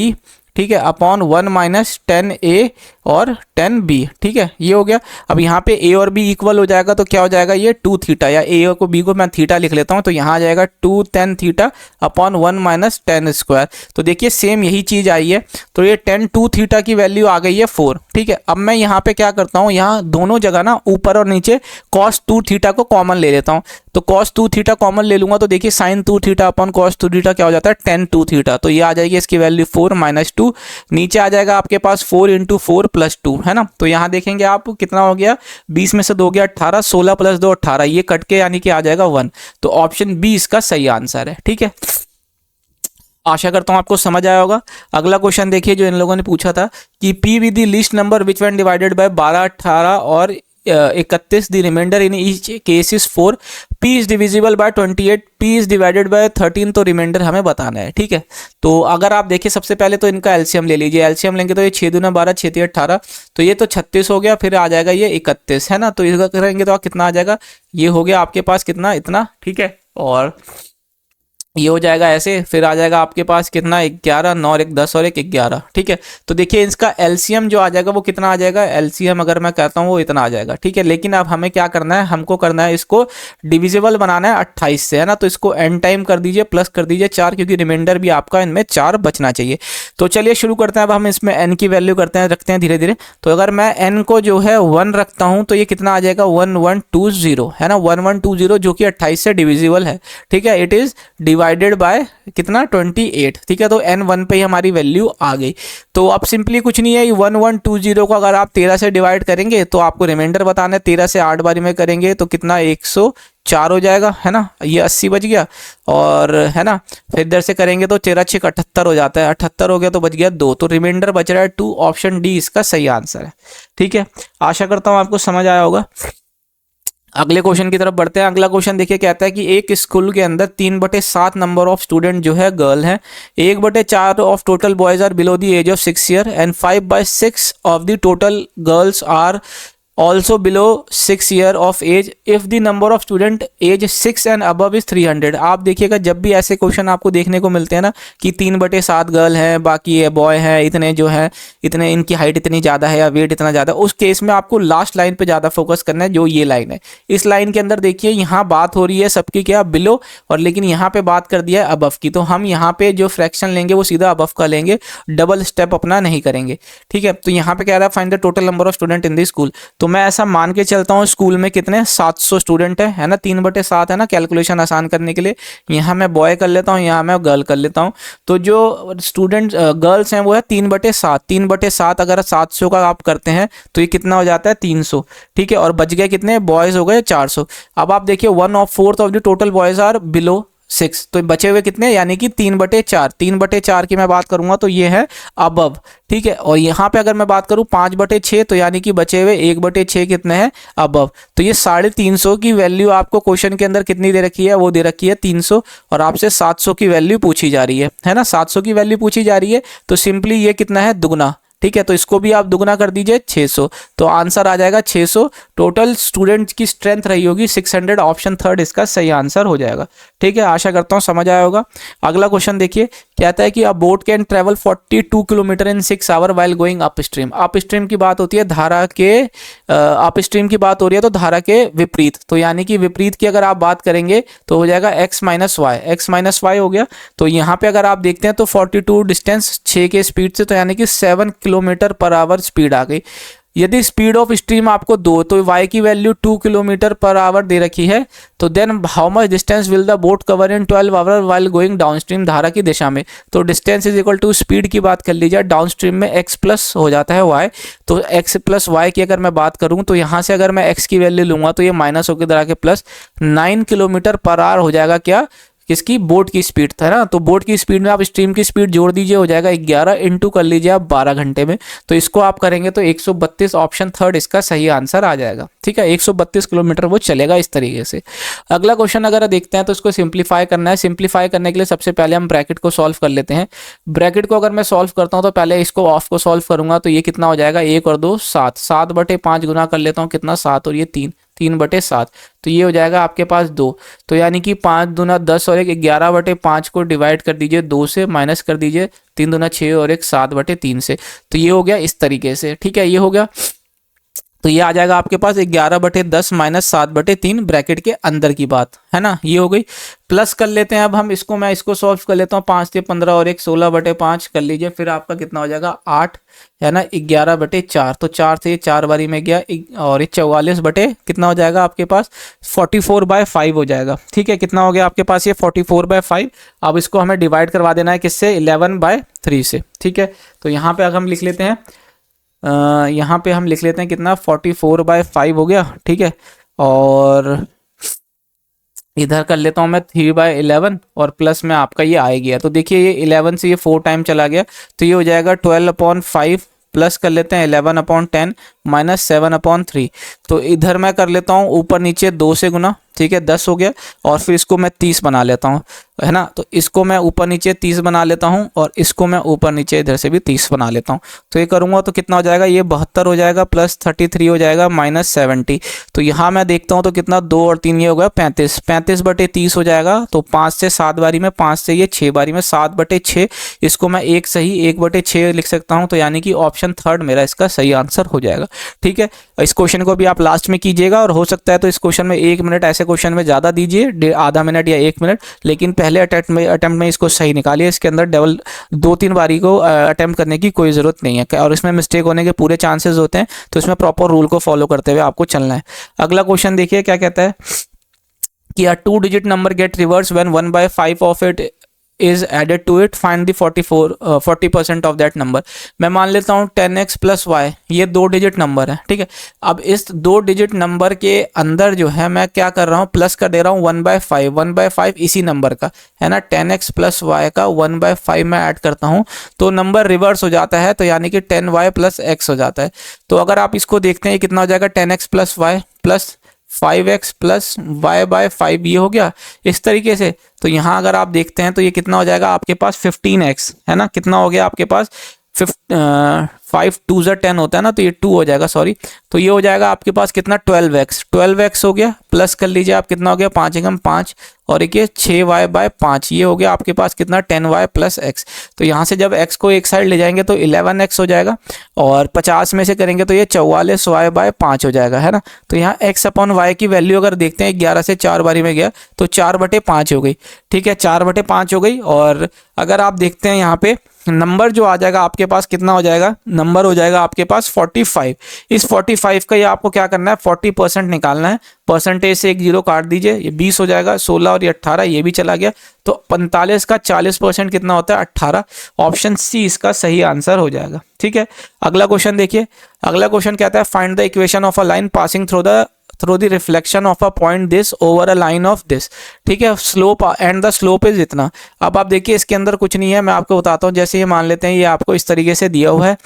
ठीक है, अपॉन 1 माइनस tan a और 10b, ठीक है, ये हो गया। अब यहाँ पे a और b इक्वल हो जाएगा तो क्या हो जाएगा, ये 2 थीटा, या a को b को मैं थीटा लिख लेता हूँ, तो यहाँ आ जाएगा 2 tan theta upon 1 minus ten square. तो देखिए सेम यही चीज़ आई है, तो ये 10 2 थीटा की वैल्यू आ गई है 4, ठीक है। अब मैं यहाँ पे क्या करता हूँ, यहाँ दोनों जगह ना ऊपर और नीचे cos 2 थीटा को कॉमन ले लेता हूँ, तो cos 2 थीटा कॉमन ले लूंगा तो देखिए sin 2 theta upon cos 2 theta क्या हो जाता है, tan 2 थीटा, तो ये आ जाएगी इसकी वैल्यू 4 माइनस 2, नीचे आ जाएगा आपके पास 4 इंटू 4 प्लस 2, है ना। तो यहाँ देखेंगे आप कितना हो गया, 20 में से 2 गया 18, 16 प्लस 2 18, ये कट के यानी कि आ जाएगा 1, तो ऑप्शन बी इसका सही आंसर है, ठीक है। आशा करता हूँ आपको समझ आया होगा। अगला क्वेश्चन देखिए जो इन लोगों ने पूछा था कि P with the least number which when divided by 12 18 और 31 the remainder in each case is 4, p is divisible by 28, p is divided by 13, तो रिमाइंडर हमें बताना है, ठीक है। तो अगर आप देखिए सबसे पहले तो इनका एलसीएम ले लीजिए, एलसीएम लेंगे तो ये 6 दूना 12 6 3 18, तो ये तो 36 हो गया, फिर आ जाएगा ये 31, है ना। तो इसका करेंगे तो कितना आ जाएगा, ये हो गया आपके पास कितना, इतना, ठीक है, और ये हो जाएगा ऐसे, फिर आ जाएगा आपके पास कितना 11, 9 और 1 10 और 1 11, ठीक है। तो देखिए इसका एलसीएम जो आ जाएगा वो कितना आ जाएगा, एलसीएम अगर मैं कहता हूँ वो इतना आ जाएगा, ठीक है। लेकिन अब हमें क्या करना है, हमको करना है इसको डिविजिबल बनाना है 28 से, है ना। तो इसको एन टाइम कर दीजिए, प्लस कर दीजिए 4, क्योंकि रिमाइंडर भी आपका इनमें 4 बचना चाहिए। तो चलिए शुरू करते हैं। अब हम इसमें एन की वैल्यू रखते हैं धीरे धीरे। तो अगर मैं एन को जो है 1 रखता हूँ तो ये कितना आ जाएगा 1120, है ना, 1120 जो कि 28 से डिविजिबल है, ठीक है। इट इज डिवाइडेड बाय कितना 28, ठीक है। तो n1 पे ही हमारी वैल्यू आ गई। तो अब सिंपली कुछ नहीं है, 1120 को अगर आप 13 से डिवाइड करेंगे तो आपको रिमाइंडर बताना है, 13 से 8 बारी में करेंगे तो कितना 104 हो जाएगा, है ना, ये 80 बच गया, और है ना, फिर इधर से करेंगे तो 13 6 78 हो जाता है, 78 हो गया तो बच गया 2, तो रिमाइंडर बच रहा है 2, ऑप्शन डी इसका सही आंसर है, ठीक है। आशा करता हूँ आपको समझ आया होगा। अगले क्वेश्चन की तरफ बढ़ते हैं। अगला क्वेश्चन देखिए, कहता है कि एक स्कूल के अंदर 3/7 नंबर ऑफ स्टूडेंट जो है गर्ल हैं, 1/4 of total boys are below the age of 6 year and 5/6 of the total girls are also below 6 year of age if the number of student age 6 and above is 300। आप देखिएगा जब भी ऐसे question आपको देखने को मिलते हैं ना कि 3/7 गर्ल है, बाकी ये बॉय है, इतने जो है इतने इनकी हाइट इतनी ज़्यादा है या वेट इतना ज़्यादा, उस केस में आपको लास्ट लाइन पे ज़्यादा फोकस करना है, जो ये लाइन है। इस लाइन के अंदर देखिए यहाँ बात हो रही है सबकी क्या बिलो, और लेकिन यहाँ पे बात कर दिया है अबव की, तो हम यहाँ पे जो फ्रैक्शन लेंगे वो सीधा अबव का लेंगे, डबल स्टेप अपना नहीं करेंगे, ठीक है। तो यहाँ पे कह रहा है find the total number of student in the school. तो मैं ऐसा मान के चलता हूँ स्कूल में कितने 700 स्टूडेंट है ना, 3/7 है ना, कैलकुलेशन आसान करने के लिए यहाँ मैं बॉय कर लेता हूँ, यहाँ मैं गर्ल कर लेता हूँ। तो जो स्टूडेंट गर्ल्स हैं वो है 3/7, 3/7 अगर 700 का आप करते हैं तो ये कितना हो जाता है 300, ठीक है। और बच गए कितने, बॉयज हो गए 400। अब आप देखिए 1/4 of the total boys are below 6, तो बचे हुए कितने, यानी कि 3/4, 3/4 की मैं बात करूंगा तो ये है अबव, ठीक है। और यहाँ पे अगर मैं बात करूँ 5/6, तो यानी कि बचे हुए 1/6 कितने हैं अबव। तो ये 350 की वैल्यू आपको क्वेश्चन के अंदर कितनी दे रखी है, वो दे रखी है 300, और आपसे 700 की वैल्यू पूछी जा रही है ना, 700 की वैल्यू पूछी जा रही है। तो सिंपली ये कितना है दुगना, ठीक है। तो इसको भी आप दुगना कर दीजिए 600, तो आंसर आ जाएगा 600। टोटल स्टूडेंट की स्ट्रेंथ रही होगी 600, ऑप्शन थर्ड इसका सही आंसर हो जाएगा, ठीक है। आशा करता हूँ समझ आया होगा। अगला क्वेश्चन देखिए, कहता है कि a boat can travel 42 kilometre in 6 hour while going upstream. Upstream की बात होती है धारा के, अप स्ट्रीम की बात हो रही है तो धारा के विपरीत, तो यानी कि विपरीत की अगर आप बात करेंगे तो हो जाएगा x माइनस वाई हो गया। तो यहाँ पे अगर आप देखते हैं तो 42 डिस्टेंस 6 के स्पीड से, तो यानी कि 7 किलोमीटर पर आवर स्पीड आ गई। यदि स्पीड ऑफ स्ट्रीम आपको 2, तो y की वैल्यू 2 किलोमीटर पर आवर दे रखी है, तो then how much distance will the boat cover in 12 hour while going downstream, धारा की दिशा में। तो distance is equal to speed की बात कर लीजिए, डाउन स्ट्रीम में x प्लस हो जाता है y, तो x प्लस y की अगर मैं बात करूं तो यहाँ से अगर मैं x की वैल्यू लूंगा तो ये माइनस होकर इधर आके प्लस 9 किलोमीटर पर आवर हो जाएगा, क्या किसकी, बोट की स्पीड था ना। तो बोट की स्पीड में आप स्ट्रीम की स्पीड जोड़ दीजिए, हो जाएगा 11 इंटू कर लीजिए आप 12 घंटे में, तो इसको आप करेंगे तो 132, ऑप्शन थर्ड इसका सही आंसर आ जाएगा, ठीक है। 132 किलोमीटर वो चलेगा इस तरीके से। अगला क्वेश्चन अगर देखते हैं तो इसको सिंप्लीफाई करना है। सिंप्लीफाई करने के लिए सबसे पहले हम ब्रैकेट को सॉल्व कर लेते हैं। ब्रैकेट को अगर मैं सॉल्व करता हूँ तो पहले इसको ऑफ को सॉल्व करूंगा, तो ये कितना हो जाएगा 1 और 2 7, 7/5 गुना कर लेता हूँ, कितना 7 और ये 3, 3/7, तो ये हो जाएगा आपके पास 2। तो यानी कि 5 दूना 10 और 1 11/5 को डिवाइड कर दीजिए 2 से, माइनस कर दीजिए 3 दूना 6 और 1 7/3 से। तो ये हो गया इस तरीके से, ठीक है, ये हो गया। तो ये आ जाएगा आपके पास 11/10 माइनस 7/3 ब्रैकेट के अंदर की बात है ना, ये हो गई। प्लस कर लेते हैं अब हम इसको, मैं इसको सॉल्व कर लेता हूँ। 5 से 15 और 1 16/5 कर लीजिए, फिर आपका कितना हो जाएगा 8 है ना, 11/4। तो 4 से ये 4 बारी में गया और ये 44 बटे कितना हो जाएगा आपके पास 44/5 हो जाएगा। ठीक है, कितना हो गया आपके पास ये 44/5। अब इसको हमें डिवाइड करवा देना है किससे, 11/3 से। ठीक है, तो यहाँ पे अगर हम लिख लेते हैं, यहाँ पे हम लिख लेते हैं कितना 44/5 हो गया। ठीक है, और इधर कर लेता हूँ मैं 3/11 और प्लस में आपका ये आ गया। तो देखिए ये 11 से ये 4 टाइम चला गया, तो ये हो जाएगा 12/5 प्लस कर लेते हैं 11/10 माइनस 7/3। तो इधर मैं कर लेता हूँ ऊपर नीचे 2 से गुना, ठीक है 10 हो गया। और फिर इसको मैं 30 बना लेता हूँ, है ना। तो इसको मैं ऊपर नीचे 30 बना लेता हूँ और इसको मैं ऊपर नीचे इधर से भी 30 बना लेता हूँ। तो ये करूँगा तो कितना हो जाएगा, ये 72 हो जाएगा, प्लस 33 हो जाएगा, माइनस 70। तो यहाँ मैं देखता हूँ तो कितना 2 और 3 ये हो गया 35, 35/30 हो जाएगा। तो 5 से 7 बारी में, 5 से ये 6 बारी में 7/6, इसको मैं एक सही 1/6 लिख सकता हूँ। तो यानी कि ऑप्शन थर्ड मेरा इसका सही आंसर हो जाएगा। ठीक है, इस क्वेश्चन को भी आप लास्ट में कीजिएगा, और हो सकता है तो इस क्वेश्चन में 1 मिनट, ऐसे क्वेश्चन में ज़्यादा दीजिए, आधा मिनट या 1 मिनट, लेकिन पहले अटेम्प्ट में इसको सही निकालिए। इसके अंदर डबल 2-3 बारी को अटेम्प्ट करने की कोई ज़रूरत नहीं है, और इसमें मिस्टेक होने के पूरे चांसेस होते हैं। तो इसमें प्रॉपर रूल को फॉलो करते हुए आपको चलना है। अगला क्वेश्चन देखिए क्या कहता है कि a 2-digit number get reversed when 1/5 of it is added to it, find the 40% of that number। मैं मान लेता हूँ 10x प्लस वाई, ये 2 डिजिट नंबर है। ठीक है, अब इस 2 डिजिट नंबर के अंदर जो है मैं क्या कर रहा हूँ, प्लस कर दे रहा हूँ 1/5, 1/5 इसी नंबर का है ना, 10x प्लस वाई का 1/5 में ऐड करता हूँ तो नंबर रिवर्स हो जाता है, तो यानी कि 10y प्लस x हो जाता है। तो अगर आप इसको देखते हैं कितना हो जाएगा, 10x plus Y plus 5x plus y/5, ये हो गया इस तरीके से। तो यहाँ अगर आप देखते हैं तो ये कितना हो जाएगा आपके पास 15x है ना, कितना हो गया आपके पास 5 2 10 होता है ना, तो ये 2 हो जाएगा, सॉरी। तो ये हो जाएगा आपके पास कितना 12x हो गया, प्लस कर लीजिए आप कितना हो गया 5 एकम 5 और एक ये 6y/5, ये हो गया आपके पास कितना 10y प्लस x। तो यहाँ से जब x को एक साइड ले जाएंगे तो 11x हो जाएगा, और 50 में से करेंगे तो ये 44y/5 हो जाएगा, है ना। तो यहाँ x/y की वैल्यू अगर देखते हैं 11 से 4 बारी में गया तो 4/5 हो गई। ठीक है, 4/5 हो गई। और अगर आप देखते हैं यहाँ पे नंबर जो आ जाएगा आपके पास कितना हो जाएगा, नंबर हो जाएगा आपके पास 45। इस 45 का ये आपको क्या करना है 40% निकालना है, परसेंटेज से एक 0 काट दीजिए, ये 20 हो जाएगा, 16 और ये 18 ये भी चला गया। तो 45 का 40% कितना होता है 18। ऑप्शन सी इसका सही आंसर हो जाएगा। ठीक है, अगला क्वेश्चन देखिए। अगला क्वेश्चन कहता है find the equation of a line passing through the reflection of a point this over a line of this. ठीक है, slope and the slope is इतना। अब आप देखिए इसके अंदर कुछ नहीं है, मैं आपको बताता हूँ। जैसे ये मान लेते हैं ये आपको इस तरीके से दिया हुआ है,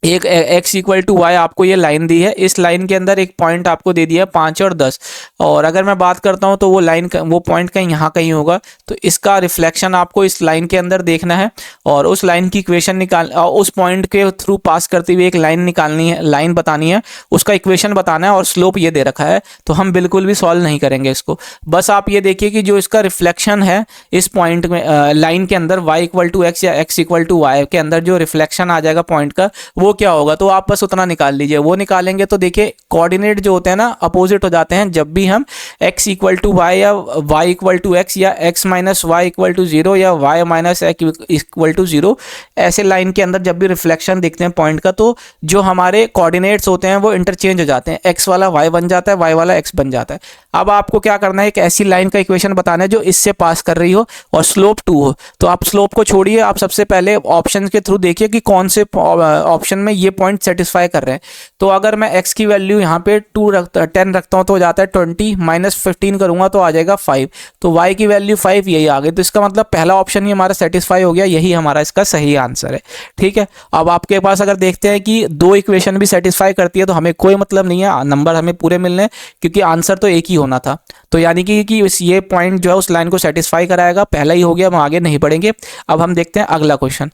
एक x इक्वल टू वाई आपको ये लाइन दी है, इस लाइन के अंदर एक पॉइंट आपको दे दिया 5 और 10। और अगर मैं बात करता हूँ तो वो लाइन वो पॉइंट कहीं यहाँ कहीं होगा, तो इसका रिफ्लेक्शन आपको इस लाइन के अंदर देखना है, और उस लाइन की इक्वेशन उस पॉइंट के थ्रू पास करते हुए एक लाइन निकालनी है, लाइन बतानी है, उसका इक्वेशन बताना है, और स्लोप ये दे रखा है। तो हम बिल्कुल भी सॉल्व नहीं करेंगे इसको, बस आप ये देखिए कि जो इसका रिफ्लेक्शन है इस पॉइंट में लाइन के अंदर y इक्वल टू x या x इक्वल टू वाई के अंदर जो रिफ्लेक्शन आ जाएगा पॉइंट का, वो क्या होगा, तो आप बस उतना निकाल लीजिए। वो निकालेंगे तो देखिए कोऑर्डिनेट जो होते हैं ना अपोजिट हो जाते हैं, जब भी हम x इक्वल टू वाई या y इक्वल टू x या x minus Y equal to 0 या y minus x equal to 0, ऐसे लाइन के अंदर जब भी रिफ्लेक्शन देखते हैं पॉइंट का, तो जो हमारे कोऑर्डिनेट्स होते हैं वो इंटरचेंज हो जाते हैं, x वाला y बन जाता है, y वाला x बन जाता है। अब आपको क्या करना है, एक ऐसी लाइन का इक्वेशन बताना है जो इससे पास कर रही हो और स्लोप 2 हो। तो आप स्लोप को छोड़िए, आप सबसे पहले ऑप्शन के थ्रू देखिए कि कौन से ऑप्शन में ये पॉइंट सेटिस्फाई कर रहे हैं। तो अगर मैं x की वैल्यू यहाँ पे 10 रखता हूँ तो हो जाता है 20, माइनस 15 करूँगा तो आ जाएगा 5। तो y की वैल्यू 5 यही आ गई। तो इसका मतलब पहला ऑप्शन ही हमारा सेटिस्फाई हो गया, यही हमारा इसका सही आंसर है। ठीक है, अब आपके पास अगर देखते हैं कि 2 इक्वेशन भी सेटिस्फाई करती है तो हमें कोई मतलब नहीं है, नंबर हमें पूरे मिलने, क्योंकि आंसर तो एक ही होना था। तो यानी कि ये पॉइंट जो है उस लाइन को सेटिस्फाई कराएगा, पहला ही हो गया, हम आगे नहीं बढ़ेंगे। अब हम देखते हैं अगला क्वेश्चन।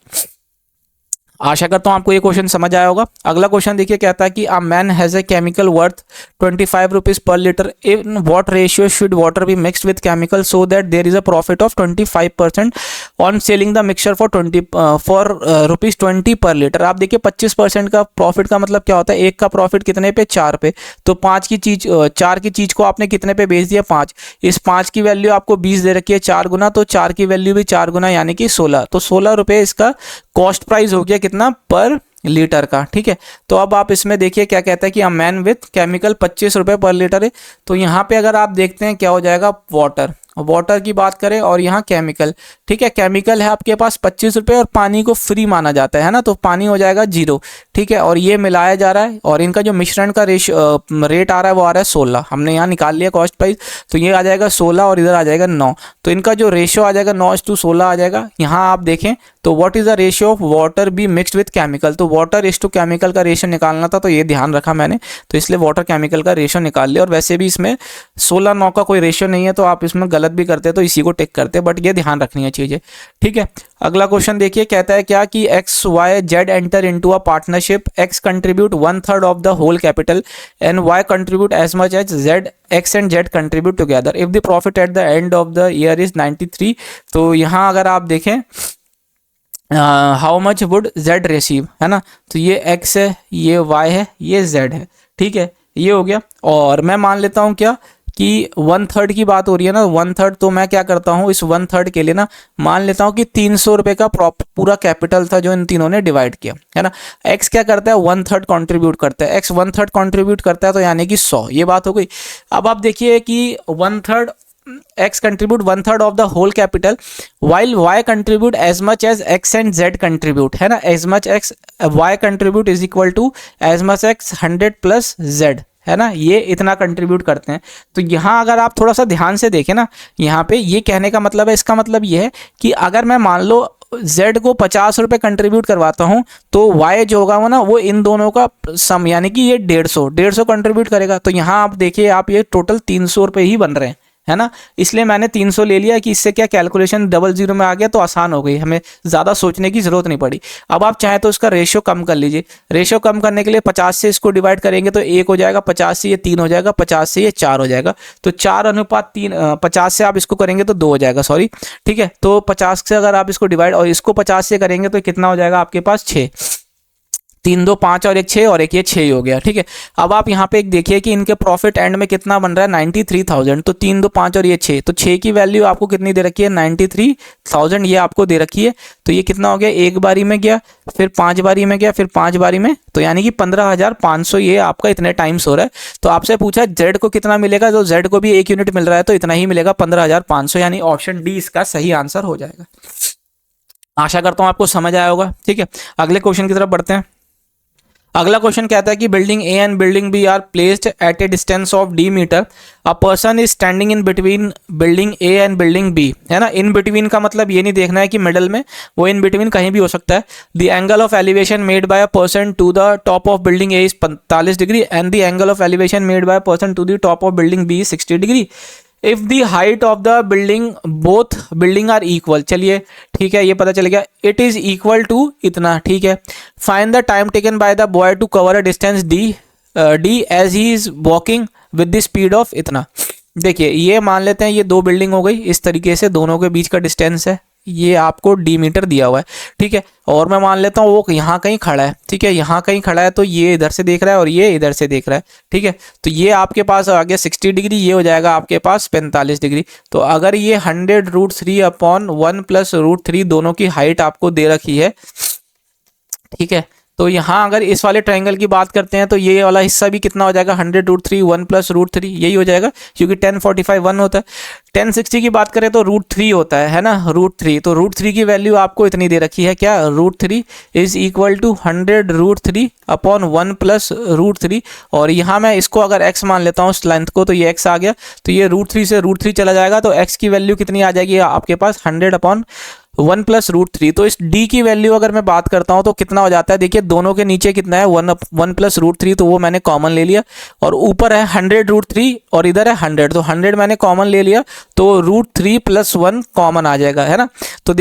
आशा करता हूँ आपको ये क्वेश्चन समझ आया होगा। अगला क्वेश्चन देखिए, कहता है कि a man has a chemical worth 25 rupees per litre, in what ratio should water be mixed with chemical so that there is a profit of 25% on selling the mixture for ₹20 per litre. आप देखिए 25% का profit का मतलब क्या होता है, एक का प्रॉफिट कितने पे, 4 पे। तो 4 की चीज़ को आपने कितने पे बेच दिया, 5। इस 5 की वैल्यू आपको 20 दे रखी है 4 गुना, तो 4 की वैल्यू भी 4 गुना यानी कि 16। तो 16 रुपये इसका कॉस्ट प्राइस हो गया कितना, पर लीटर का। ठीक है, तो अब आप इसमें देखिए क्या कहता है कि अ मैन विथ केमिकल 25 रुपये पर लीटर है। तो यहाँ पे अगर आप देखते हैं क्या हो जाएगा, वाटर की बात करें और यहाँ केमिकल। ठीक है, केमिकल है आपके पास 25 रुपये और पानी को फ्री माना जाता है ना, तो पानी हो जाएगा 0। ठीक है, और ये मिलाया जा रहा है और इनका जो मिश्रण का रेट आ रहा है वो आ रहा है 16। हमने यहाँ निकाल लिया कॉस्ट प्राइस, तो ये आ जाएगा 16 और इधर आ जाएगा 9। तो इनका जो रेशियो आ जाएगा 9:16 आ जाएगा। यहाँ आप देखें तो what is the ratio of water be mixed with chemical, तो वाटर इज टू केमिकल का रेशियो निकालना था, तो ये ध्यान रखा मैंने, तो इसलिए वाटर केमिकल का रेशियो निकाल लिया। और वैसे भी इसमें 16:9 का कोई रेशियो नहीं है, तो आप इसमें गलत भी करते तो इसी को टिक करते, बट ये ध्यान रखनी है चीज़ें। ठीक है, अगला क्वेश्चन देखिए, कहता है क्या कि XYZ enter into a partnership, X contribute 1/3 of the whole capital and Y contribute as much as X and Z contribute together if the profit at the end of the year is 93। तो यहाँ अगर आप देखें how much would Z receive, है ना, तो ये X है, ये Y है, ये Z है। ठीक है, ये हो गया। और मैं मान लेता हूँ क्या कि 1/3 की बात हो रही है ना, 1/3, तो मैं क्या करता हूँ इस 1/3 के लिए ना मान लेता हूँ कि 300 रुपये का पूरा कैपिटल था जो इन तीनों ने डिवाइड किया, है ना। X क्या करता है, 1/3 कंट्रीब्यूट करता है, X 1/3 कंट्रीब्यूट करता है, तो यानी कि 100, ये बात हो गई। अब आप देखिए कि 1/3 X contribute 1/3 of the whole capital while Y contribute as much as X and Z contribute, है ना, as much X Y contribute is equal to as much X 100 plus Z, है ना, ये इतना कंट्रीब्यूट करते हैं। तो यहाँ अगर आप थोड़ा सा ध्यान से देखें ना, यहाँ पे ये कहने का मतलब है, इसका मतलब ये है कि अगर मैं मान लो Z को 50 रुपये कंट्रीब्यूट करवाता हूँ, तो Y जो होगा वो ना, वो इन दोनों का सम यानी कि ये 150 कंट्रीब्यूट करेगा। तो यहाँ आप देखिए, आप ये टोटल 300 रुपये ही बन रहे हैं, है ना, इसलिए मैंने 300 ले लिया कि इससे क्या कैलकुलेशन 00 में आ गया, तो आसान हो गई, हमें ज़्यादा सोचने की ज़रूरत नहीं पड़ी। अब आप चाहें तो इसका रेशियो कम कर लीजिए। रेशियो कम करने के लिए 50 से इसको डिवाइड करेंगे तो 1 हो जाएगा, 50 से ये 3 हो जाएगा, 50 से ये 4 हो जाएगा, तो 4:3, 50 से आप इसको करेंगे तो 2 हो जाएगा, सॉरी। ठीक है, तो 50 से अगर आप इसको डिवाइड और इसको 50 से करेंगे तो कितना हो जाएगा आपके पास, 6। 3 2 5 और एक 6 और एक ये 6 ही हो गया। ठीक है, अब आप यहाँ पे एक देखिए कि इनके प्रॉफिट एंड में कितना बन रहा है, 93,000। तो 3 2 5 और ये 6, तो 6 की वैल्यू आपको कितनी दे रखी है, 93,000 ये आपको दे रखी है। तो ये कितना हो गया, एक बारी में गया, फिर 5 बारी में गया, फिर 5 बारी में, तो यानी कि 15,500 ये आपका इतने टाइम्स हो रहा है। तो आपसे पूछा Z को कितना मिलेगा, तो Z को भी 1 यूनिट मिल रहा है, तो इतना ही मिलेगा, 15,500, यानी ऑप्शन डी इसका सही आंसर हो जाएगा। आशा करता हूँ आपको समझ आया होगा। ठीक है, अगले क्वेश्चन की तरफ बढ़ते हैं। अगला क्वेश्चन कहता है कि building A and building B are placed at a distance of d metre, a person is standing in between building A and building B, है ना। इन बिटवीन का मतलब ये नहीं देखना है कि मिडल में, वो इन बिटवीन कहीं भी हो सकता है। The angle of elevation made by a person to the top of building A is 45 degree and the angle of elevation made by a person to the top of building B is 60 degree. If the height of the building both building are equal, चलिए ठीक है, ये पता चल गया, it is equal to इतना। ठीक है, find the time taken by the boy to cover a distance D as he is walking with the speed of इतना। देखिए, ये मान लेते हैं ये 2 बिल्डिंग हो गई, इस तरीके से दोनों के बीच का डिस्टेंस है, ये आपको d मीटर दिया हुआ है। ठीक है, और मैं मान लेता हूँ वो यहाँ कहीं खड़ा है। ठीक है, यहाँ कहीं खड़ा है, तो ये इधर से देख रहा है और ये इधर से देख रहा है। ठीक है, तो ये आपके पास आ गया 60 डिग्री, ये हो जाएगा आपके पास 45 डिग्री। तो अगर ये 100√3/1 + √3 दोनों की हाइट आपको दे रखी है, ठीक है, तो यहाँ अगर इस वाले ट्रायंगल की बात करते हैं तो ये वाला हिस्सा भी कितना हो जाएगा, 100√3 1 + √3 यही हो जाएगा, क्योंकि 1045 1 होता है। 1060 की बात करें तो √3 होता है ना, √3, तो √3 की वैल्यू आपको इतनी दे रखी है, क्या, √3 इज इक्वल टू 100√3/1 + √3। और यहाँ मैं इसको अगर x मान लेता हूँ उस लेंथ को, तो ये x आ गया, तो ये √3 से √3 चला जाएगा, तो x की वैल्यू कितनी आ जाएगी आपके पास, 100/√3 1 प्लस रूट थ्री। तो इस d की वैल्यू अगर मैं बात करता हूँ तो कितना हो जाता है, देखिए दोनों के नीचे कितना है 1 प्लस रूट थ्री, तो वो मैंने कॉमन ले लिया, और ऊपर है 100 रूट थ्री और इधर है 100, तो 100 मैंने कॉमन ले लिया, तो root three plus one common आ जाएगा, है ना। तो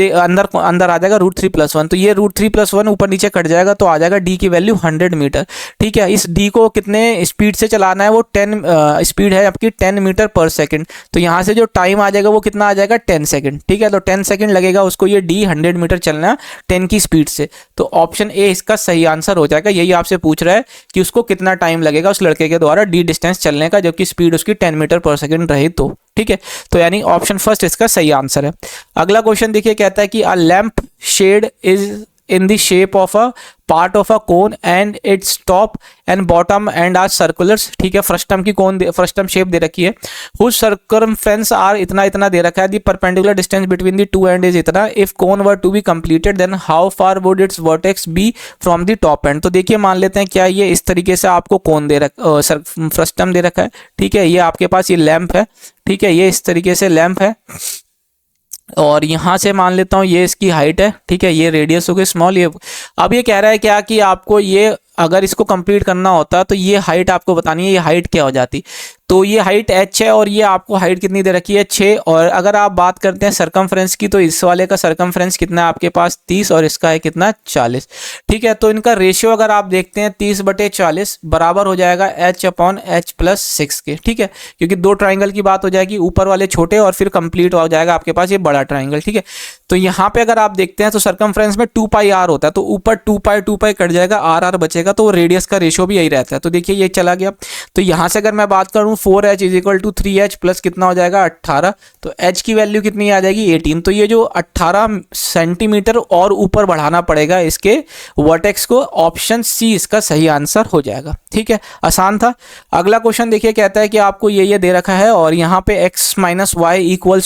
अंदर आ जाएगा रूट थ्री प्लस वन, तो ये रूट थ्री प्लस वन ऊपर नीचे कट जाएगा, तो आ जाएगा d की वैल्यू 100 मीटर। ठीक है, इस d को कितने स्पीड से चलाना है, वो 10 स्पीड है आपकी 10 मीटर पर सेकंड। तो यहाँ से जो टाइम आ जाएगा वो कितना आ जाएगा 10 सेकंड। ठीक है, तो 10 सेकंड लगेगा उसको ये d 100 मीटर चलना 10 की स्पीड से। तो ऑप्शन ए इसका सही आंसर हो जाएगा। यही आपसे पूछ रहा है कि उसको कितना टाइम लगेगा उस लड़के के द्वारा d डिस्टेंस चलने का, जबकि स्पीड उसकी 10 मीटर पर सेकंड रहे तो। ठीक है, तो यानी ऑप्शन फर्स्ट इसका सही आंसर है। अगला क्वेश्चन देखिए, कहता है कि a lampshade is in the shape of a part of a cone and its top and bottom and are circulars। ठीक है, फ्रस्टम की कोन फ्रस्टम शेप दे रखी है, whose circumference are इतना इतना दे रखा है, the perpendicular distance between the two end is इतना, if cone were to be completed then how far would its vertex be from the top end। तो देखिए मान लेते हैं क्या ये इस तरीके से आपको कोन दे फ्रस्टम दे रखा है। ठीक है, ये आपके पास ये लैंप है। ठीक है, ये इस तरीके से लैंप है, और यहाँ से मान लेता हूँ ये इसकी हाइट है। ठीक है, ये रेडियस हो गई स्मॉल। ये अब ये कह रहा है क्या कि आपको ये अगर इसको कंप्लीट करना होता तो ये हाइट आपको बतानी है, ये हाइट क्या हो जाती। तो ये हाइट h है और ये आपको हाइट कितनी दे रखी है 6। और अगर आप बात करते हैं सरकमफ्रेंस की, तो इस वाले का सरकमफ्रेंस कितना है आपके पास 30 और इसका है कितना 40। ठीक है, तो इनका रेशियो अगर आप देखते हैं 30/40 बराबर हो जाएगा h/h+6 के। ठीक है, क्योंकि दो ट्राइंगल की बात हो जाएगी, ऊपर वाले छोटे और फिर कंप्लीट हो जाएगा आपके पास ये बड़ा ट्राइंगल। ठीक है, तो यहाँ पे अगर आप देखते हैं तो सरकमफ्रेंस में 2πr होता है, तो ऊपर 2π कट जाएगा, r बचेगा, तो रेडियस का रेशियो भी यही रहता है। तो देखिए ये चला गया। तो यहाँ से अगर मैं बात करूँ 4h = 3h प्लस कितना हो जाएगा 18, तो h की वैल्यू कितनी आ जाएगी 18। तो ये जो 18 सेंटीमीटर और ऊपर बढ़ाना पड़ेगा इसके वर्टेक्स को। ऑप्शन सी इसका सही आंसर हो जाएगा। ठीक है, आसान था। अगला क्वेश्चन देखिए, कहता है कि आपको ये दे रखा है और यहाँ पे x - y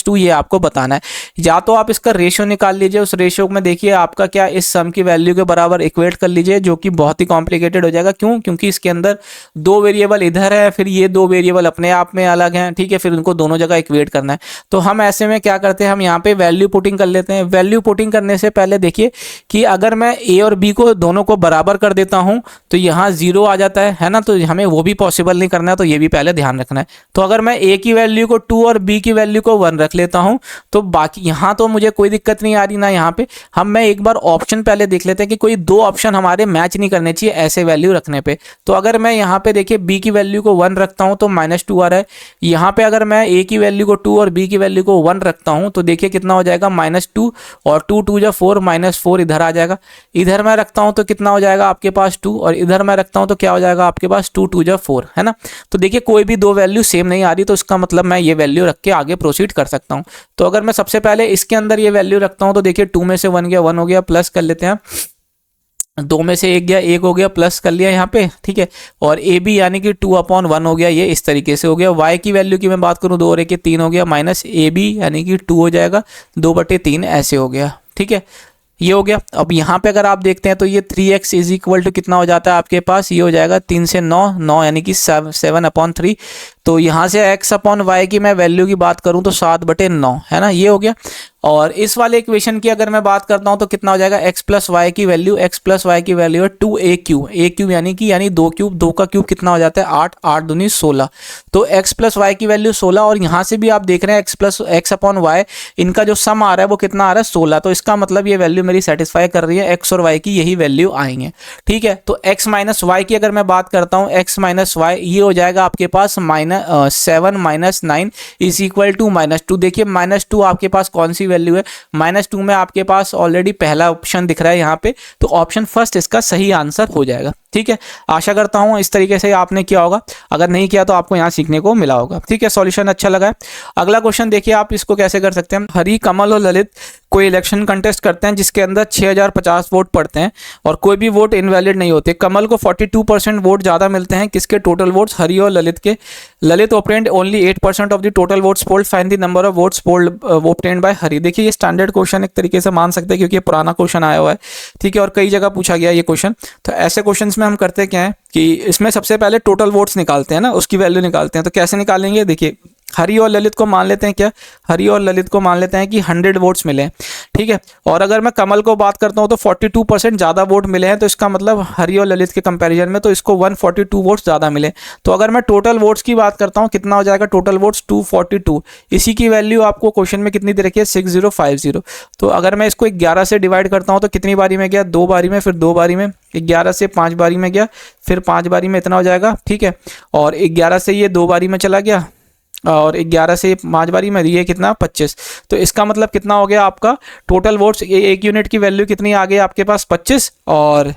= ये आपको बताना है। या तो आप इसका रेशियो निकाल लीजिए, उस रेशियो में देखिए आपका क्या इस सम की वैल्यू के बराबर इक्वेट कर लीजिए, जो कि बहुत ही कॉम्प्लिकेटेड हो जाएगा। क्यों? क्योंकि इसके अंदर दो वेरिएबल इधर है, फिर ये दो वेरिएबल अपने आप में अलग हैं। ठीक है, फिर उनको दोनों जगह इक्वेट करना है। तो हम ऐसे में क्या करते हैं, हम यहाँ पे वैल्यू पुटिंग कर लेते हैं। वैल्यू पुटिंग करने से पहले देखिए कि अगर मैं a और b को दोनों को बराबर कर देता हूँ तो यहाँ 0 आ जाता है ना, तो हमें वो भी पॉसिबल नहीं करना है, तो ये भी पहले ध्यान रखना है। तो अगर मैं a की वैल्यू को 2 और b की वैल्यू को 1 रख लेता हूँ तो बाकी यहाँ तो मुझे कोई दिक्कत नहीं आ रही ना। यहाँ पे मैं एक बार ऑप्शन पहले देख लेते हैं कि कोई दो ऑप्शन हमारे मैच नहीं करने चाहिए ऐसे वैल्यू रखने पे। तो अगर मैं यहाँ पे देखिए b की वैल्यू को 1 रखता हूँ तो -2 आ रहा है। यहाँ पे अगर मैं a की वैल्यू को 2 और b की वैल्यू को 1 रखता हूँ तो देखिए कितना हो जाएगा -2, और 2 2 4 -4 इधर आ जाएगा। इधर मैं रखता हूँ तो कितना हो जाएगा आपके पास 2, और इधर मैं रखता हूँ तो क्या हो जाएगा आपके पास 2 2 4, है ना। तो देखिए कोई भी दो वैल्यू सेम नहीं आ रही, तो इसका मतलब मैं ये वैल्यू रख के आगे प्रोसीड कर सकता हूँ। तो अगर मैं सबसे पहले इसके अंदर ये वैल्यू रखता हूँ तो देखिए 2 में से 1 गया 1 हो गया, प्लस कर लेते हैं। 2 में से 1 गया 1 हो गया, प्लस कर लिया यहाँ पे। ठीक है, और ए बी यानी कि 2/1 हो गया, ये इस तरीके से हो गया। y की वैल्यू की मैं बात करूँ 2 और 1 3 हो गया, माइनस ए बी यानी कि 2 हो जाएगा, 2/3 ऐसे हो गया। ठीक है, ये हो गया। अब यहाँ पे अगर आप देखते हैं तो ये 3x = कितना हो जाता है आपके पास, ये हो जाएगा 3 से 9 यानी कि 7/3। तो यहाँ से x/y की मैं वैल्यू की बात करूँ तो 7/9, है ना, ये हो गया। और इस वाले इक्वेशन की अगर मैं बात करता हूँ तो कितना हो जाएगा x + y की वैल्यू है 2a³ यानी 2 क्यूब, 2 का क्यूब कितना हो जाता है 8, 8 दूनी 16। तो x + y की वैल्यू 16, और यहाँ से भी आप देख रहे हैं x/y इनका जो सम आ रहा है वो कितना आ रहा है 16। तो इसका मतलब ये वैल्यू मेरी सेटिस्फाई कर रही है, x और y की यही वैल्यू आएंगे। ठीक है, तो x - y की अगर मैं बात करता हूँ, x - y ये हो जाएगा आपके पास 7 - 9 = -2। देखिए -2 आपके पास कौन सी वैल्यू है, -2 में आपके पास ऑलरेडी पहला ऑप्शन दिख रहा है यहाँ पे, तो ऑप्शन फर्स्ट इसका सही आंसर हो जाएगा। ठीक है, आशा करता हूँ इस तरीके से आपने किया होगा, अगर नहीं किया तो आपको यहाँ सीखने को मिला होगा। ठीक है, सॉल्यूशन अच्छा लगा है। अगला क्वेश्चन देखिए आप इसको कैसे कर सकते हैं। हरी, कमल और ललित कोई इलेक्शन कंटेस्ट करते हैं जिसके अंदर 6050 वोट पड़ते हैं और कोई भी वोट इनवैलिड नहीं होते। कमल को 42% वोट ज़्यादा मिलते हैं, किसके टोटल वोट्स, हरी और ललित के। Lalit obtained only 8% of the total votes polled, find the number of votes polled obtained by Hari. देखिए ये स्टैंडर्ड क्वेश्चन एक तरीके से मान सकते हैं क्योंकि ये पुराना क्वेश्चन आया हुआ है। ठीक है, और कई जगह पूछा गया ये क्वेश्चन। तो ऐसे क्वेश्चन में हम करते क्या है कि इसमें सबसे पहले टोटल वोट्स निकालते हैं ना, उसकी वैल्यू निकालते हैं। तो कैसे निकालेंगे, देखिए हरी और ललित को मान लेते हैं क्या, हरी और ललित को मान लेते हैं कि 100 वोट्स मिले हैं, ठीक है। और अगर मैं कमल को बात करता हूँ तो 42% ज़्यादा वोट मिले हैं, तो इसका मतलब हरी और ललित के कंपैरिजन में तो इसको 142 वोट्स ज़्यादा मिले। तो अगर मैं टोटल वोट्स की बात करता हूँ कितना हो जाएगा टोटल वोट्स 242। इसी की वैल्यू आपको क्वेश्चन में कितनी दे रखी है 6050। तो अगर मैं इसको 11 से डिवाइड करता हूँ तो कितनी बारी में गया, 2 बारी में, फिर 2 बारी में, 11 से 5 बारी में गया, फिर 5 बारी में इतना हो जाएगा, ठीक है। और 11 से ये 2 बारी में चला गया और 11 से 5 बारी में ये कितना 25। तो इसका मतलब कितना हो गया आपका टोटल वोट्स, एक यूनिट की वैल्यू कितनी आ गई आपके पास 25, और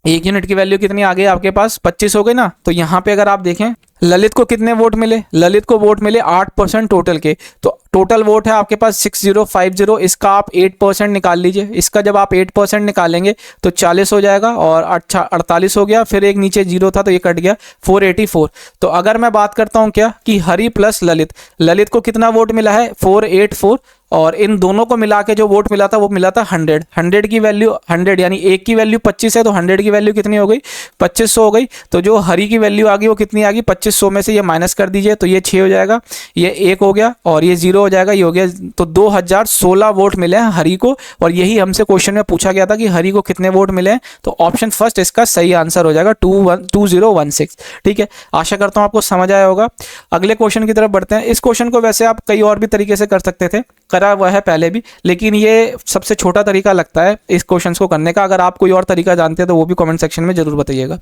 एक यूनिट की वैल्यू कितनी आ गई आपके पास 25 हो गई ना। तो यहाँ पे अगर आप देखें ललित को कितने वोट मिले, ललित को वोट मिले 8% टोटल के। तो टोटल वोट है आपके पास 6050, इसका आप 8% निकाल लीजिए। इसका जब आप 8% निकालेंगे तो 40 हो जाएगा, और अच्छा 48 हो गया, फिर एक नीचे जीरो था तो ये कट गया 484। तो अगर मैं बात करता हूँ क्या कि हरी प्लस ललित, ललित को कितना वोट मिला है 484, और इन दोनों को मिला के जो वोट मिला था वो मिला था 100। 100 की वैल्यू 100 यानी एक की वैल्यू 25 है, तो 100 की वैल्यू कितनी हो गई 2500 हो गई। तो जो हरी की वैल्यू आ गई वो कितनी आ गई 2500 में से ये माइनस कर दीजिए तो ये 6 हो जाएगा, ये 1 हो गया, और ये 0 हो जाएगा, ये हो गया। तो 2016 वोट मिले हैं हरी को, और यही हमसे क्वेश्चन में पूछा गया था कि हरी को कितने वोट मिले हैं। तो ऑप्शन फर्स्ट इसका सही आंसर हो जाएगा 2016, ठीक है। आशा करता हूँ आपको समझ आया होगा। अगले क्वेश्चन की तरफ बढ़ते हैं। इस क्वेश्चन को वैसे आप कई और भी तरीके से कर सकते थे, करा हुआ है पहले भी, लेकिन ये सबसे छोटा तरीका लगता है इस क्वेश्चन को करने का। अगर आप कोई और तरीका जानते हैं तो वो भी कमेंट सेक्शन में जरूर बताइएगा।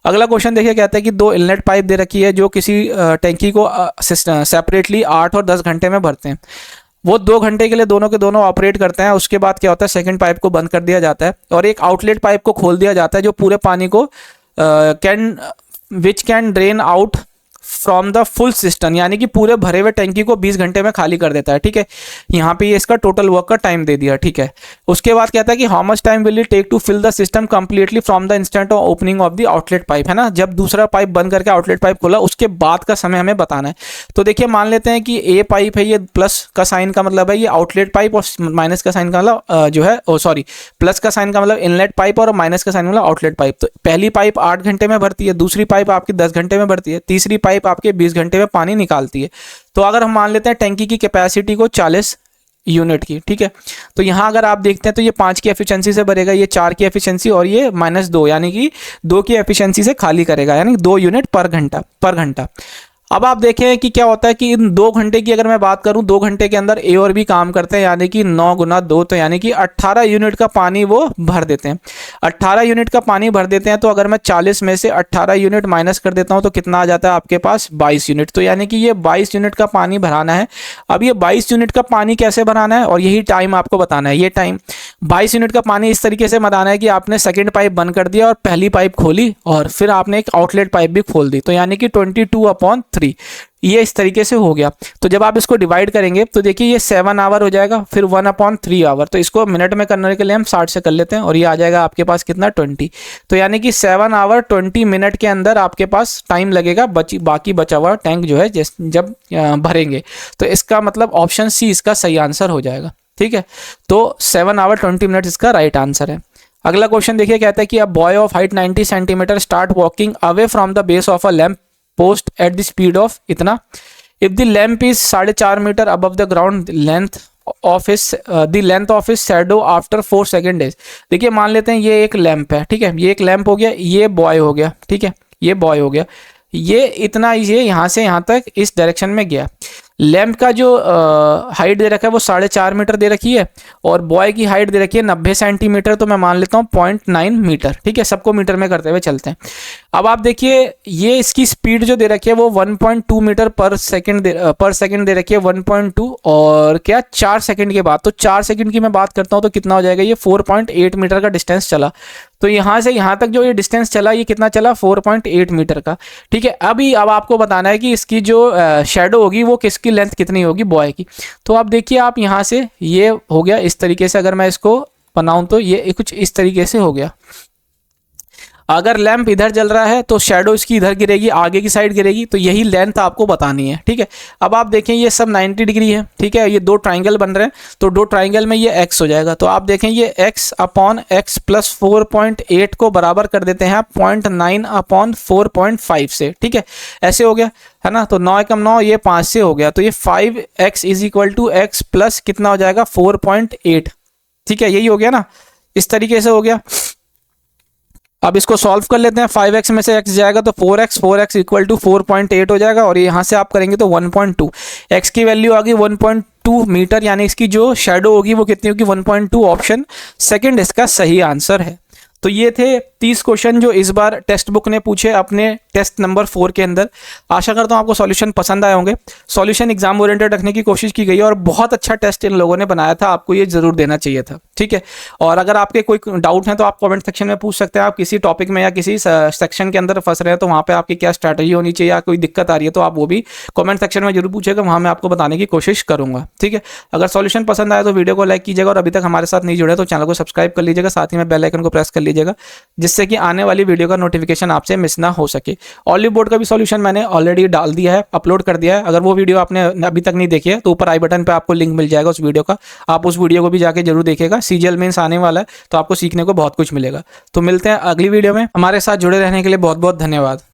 अगला क्वेश्चन देखिए, कहता है कि 2 इनलेट पाइप दे रखी है जो किसी टैंकी को सेपरेटली 8 और 10 घंटे में भरते हैं। वो 2 घंटे के लिए दोनों के दोनों ऑपरेट करते हैं। उसके बाद क्या होता है, सेकंड पाइप को बंद कर दिया जाता है और एक आउटलेट पाइप को खोल दिया जाता है जो पूरे पानी को can drain out from the full system, यानी कि पूरे भरे हुए टैंकी को 20 घंटे में खाली कर देता है, ठीक है। यहाँ पे ये इसका टोटल वर्क का टाइम दे दिया, ठीक है। उसके बाद कहता है कि how much time will it take to fill the system completely from the instant of opening of the outlet pipe, है ना। जब दूसरा पाइप बंद करके आउटलेट पाइप खोला उसके बाद का समय हमें बताना है। तो देखिए मान लेते हैं कि ए पाइप है, ये प्लस का साइन का मतलब है ये आउटलेट पाइप, और माइनस का साइन का मतलब जो है प्लस का साइन का मतलब इनलेट पाइप, और माइनस का साइन मतलब आउटलेट पाइप। तो पहली पाइप 8 घंटे में भरती है, दूसरी पाइप आपकी 10 घंटे में भरती है, तीसरी पाइप आपके 20 घंटे में पानी निकालती है। तो अगर हम मान लेते हैं टैंकी की कैपेसिटी को 40 यूनिट की, ठीक है। तो यहाँ अगर आप देखते हैं तो ये 5 की एफिशिएंसी से भरेगा, ये 4 की एफिशिएंसी, और ये -2 यानी कि 2 की एफिशिएंसी से खाली करेगा, यानी 2 यूनिट पर घंटा। अब आप देखें कि क्या होता है कि इन 2 घंटे की अगर मैं बात करूं, 2 घंटे के अंदर ए और बी काम करते हैं, यानी कि 9 गुना 2, तो यानी कि 18 यूनिट का पानी वो भर देते हैं। 18 यूनिट का पानी भर देते हैं। तो अगर मैं 40 में से 18 यूनिट माइनस कर देता हूं तो कितना आ जाता है आपके पास 22 यूनिट। तो यानी कि ये 22 यूनिट का पानी भराना है। अब ये 22 यूनिट का पानी कैसे भराना है, और यही टाइम आपको बताना है। ये टाइम 22 यूनिट का पानी इस तरीके से बताना है कि आपने सेकेंड पाइप बंद कर दिया और पहली पाइप खोली, और फिर आपने एक आउटलेट पाइप भी खोल दी, तो यानी कि 22/3 ये इस तरीके से हो गया। तो जब आप इसको डिवाइड करेंगे तो देखिए ये 7 आवर हो जाएगा, फिर 1/3 आवर। तो इसको मिनट में करने के लिए हम 60 से कर लेते हैं, और ये आ जाएगा आपके पास कितना 20। तो यानी कि 7 आवर 20 मिनट के अंदर आपके पास टाइम लगेगा बाकी बचा हुआ टैंक जो है जब भरेंगे। तो इसका मतलब ऑप्शन सी इसका सही आंसर हो जाएगा, ठीक है। तो 7 आवर 20 मिनट इसका राइट आंसर है। अगला क्वेश्चन देखिए, कहता है कि a boy of height 90 centimetre start walking away from the base of a lamp post at the speed of इतना, if the lamp is 4.5 metre above the ground, length of his shadow after 4 seconds. देखिए मान लेते हैं ये एक lamp है, ठीक है, ये एक लैम्प हो गया, ये बॉय हो गया, ठीक है, ये बॉय हो गया, ये इतना ये यहाँ से यहाँ तक इस डायरेक्शन में गया। लैम्प का जो हाइट दे रखा है वो 4.5 मीटर दे रखी है, और बॉय की हाइट दे रखी है 90 सेंटीमीटर, तो मैं मान लेता हूँ 0.9 मीटर, ठीक है। सबको मीटर में करते हुए चलते हैं। अब आप देखिए ये इसकी स्पीड जो दे रखी है वो 1.2 मीटर पर सेकंड दे रखी है, 1.2, और क्या 4 सेकंड के बाद, तो 4 सेकंड की मैं बात करता हूँ तो कितना हो जाएगा, ये 4.8 मीटर का डिस्टेंस चला। तो यहाँ से यहाँ तक जो ये डिस्टेंस चला ये कितना चला 4.8 मीटर का, ठीक है। अब आपको बताना है कि इसकी जो शेडो होगी वो किसकी लेंथ कितनी होगी, बॉय की। तो आप देखिए आप यहाँ से ये हो गया इस तरीके से, अगर मैं इसको बनाऊं तो ये कुछ इस तरीके से हो गया। अगर लैंप इधर जल रहा है तो शेडो इसकी इधर गिरेगी, आगे की साइड गिरेगी, तो यही लेंथ आपको बतानी है। ठीक है, अब आप देखें ये सब 90 डिग्री है। ठीक है, ये दो ट्राइंगल बन रहे हैं, तो दो ट्राइंगल में ये x हो जाएगा। तो आप देखें ये x अपॉन x प्लस 4.8 को बराबर कर देते हैं आप 0.9 अपॉन 4.5 से। ठीक है, ऐसे हो गया है ना। तो 9 एकम 9, ये 5 से हो गया, तो ये 5x is equal to x plus कितना हो जाएगा 4.8। ठीक है, यही हो गया ना, इस तरीके से हो गया। अब इसको सॉल्व कर लेते हैं। 5x में से x जाएगा तो 4x इक्वल टू 4.8 हो जाएगा, और यहाँ से आप करेंगे तो 1.2। x की वैल्यू आ गई 1.2 मीटर, यानी इसकी जो शेडो होगी वो कितनी होगी 1.2। ऑप्शन सेकंड इसका सही आंसर है। तो ये थे 30 क्वेश्चन जो इस बार टेक्स्ट बुक ने पूछे अपने टेस्ट नंबर 4 के अंदर। आशा करता हूँ आपको सॉल्यूशन पसंद आए होंगे। सॉल्यूशन एग्जाम ओरिएंटेड रखने की कोशिश की गई है और बहुत अच्छा टेस्ट इन लोगों ने बनाया था, आपको ये जरूर देना चाहिए था। ठीक है, और अगर आपके कोई डाउट है तो आप कमेंट सेक्शन में पूछ सकते हैं। आप किसी टॉपिक में या किसी सेक्शन के अंदर फंस रहे हैं तो वहाँ पे आपकी क्या स्ट्रैटेजी होनी चाहिए या कोई दिक्कत आ रही है तो आप वो भी कमेंट सेक्शन में जरूर पूछेगा, वहाँ मैं आपको बताने की कोशिश करूँगा। ठीक है, अगर सॉल्यूशन पसंद आया तो वीडियो को लाइक कीजिएगा, और अभी तक हमारे साथ नहीं जुड़े तो चैनल को सब्सक्राइब कर लीजिएगा, साथ ही में बेल आइकन को प्रेस कर लीजिएगा, जिससे कि आने वाली वीडियो का नोटिफिकेशन आपसे मिस ना हो सके। ऑलिव बोर्ड का भी सॉल्यूशन मैंने ऑलरेडी डाल दिया है, अपलोड कर दिया है। अगर वो वीडियो आपने अभी तक नहीं देखी है तो ऊपर आई बटन पे आपको लिंक मिल जाएगा उस वीडियो का, आप उस वीडियो को भी जाके जरूर देखिएगा। सीजीएल मेंस आने वाला है तो आपको सीखने को बहुत कुछ मिलेगा। तो मिलते हैं अगली वीडियो में। हमारे साथ जुड़े रहने के लिए बहुत बहुत धन्यवाद।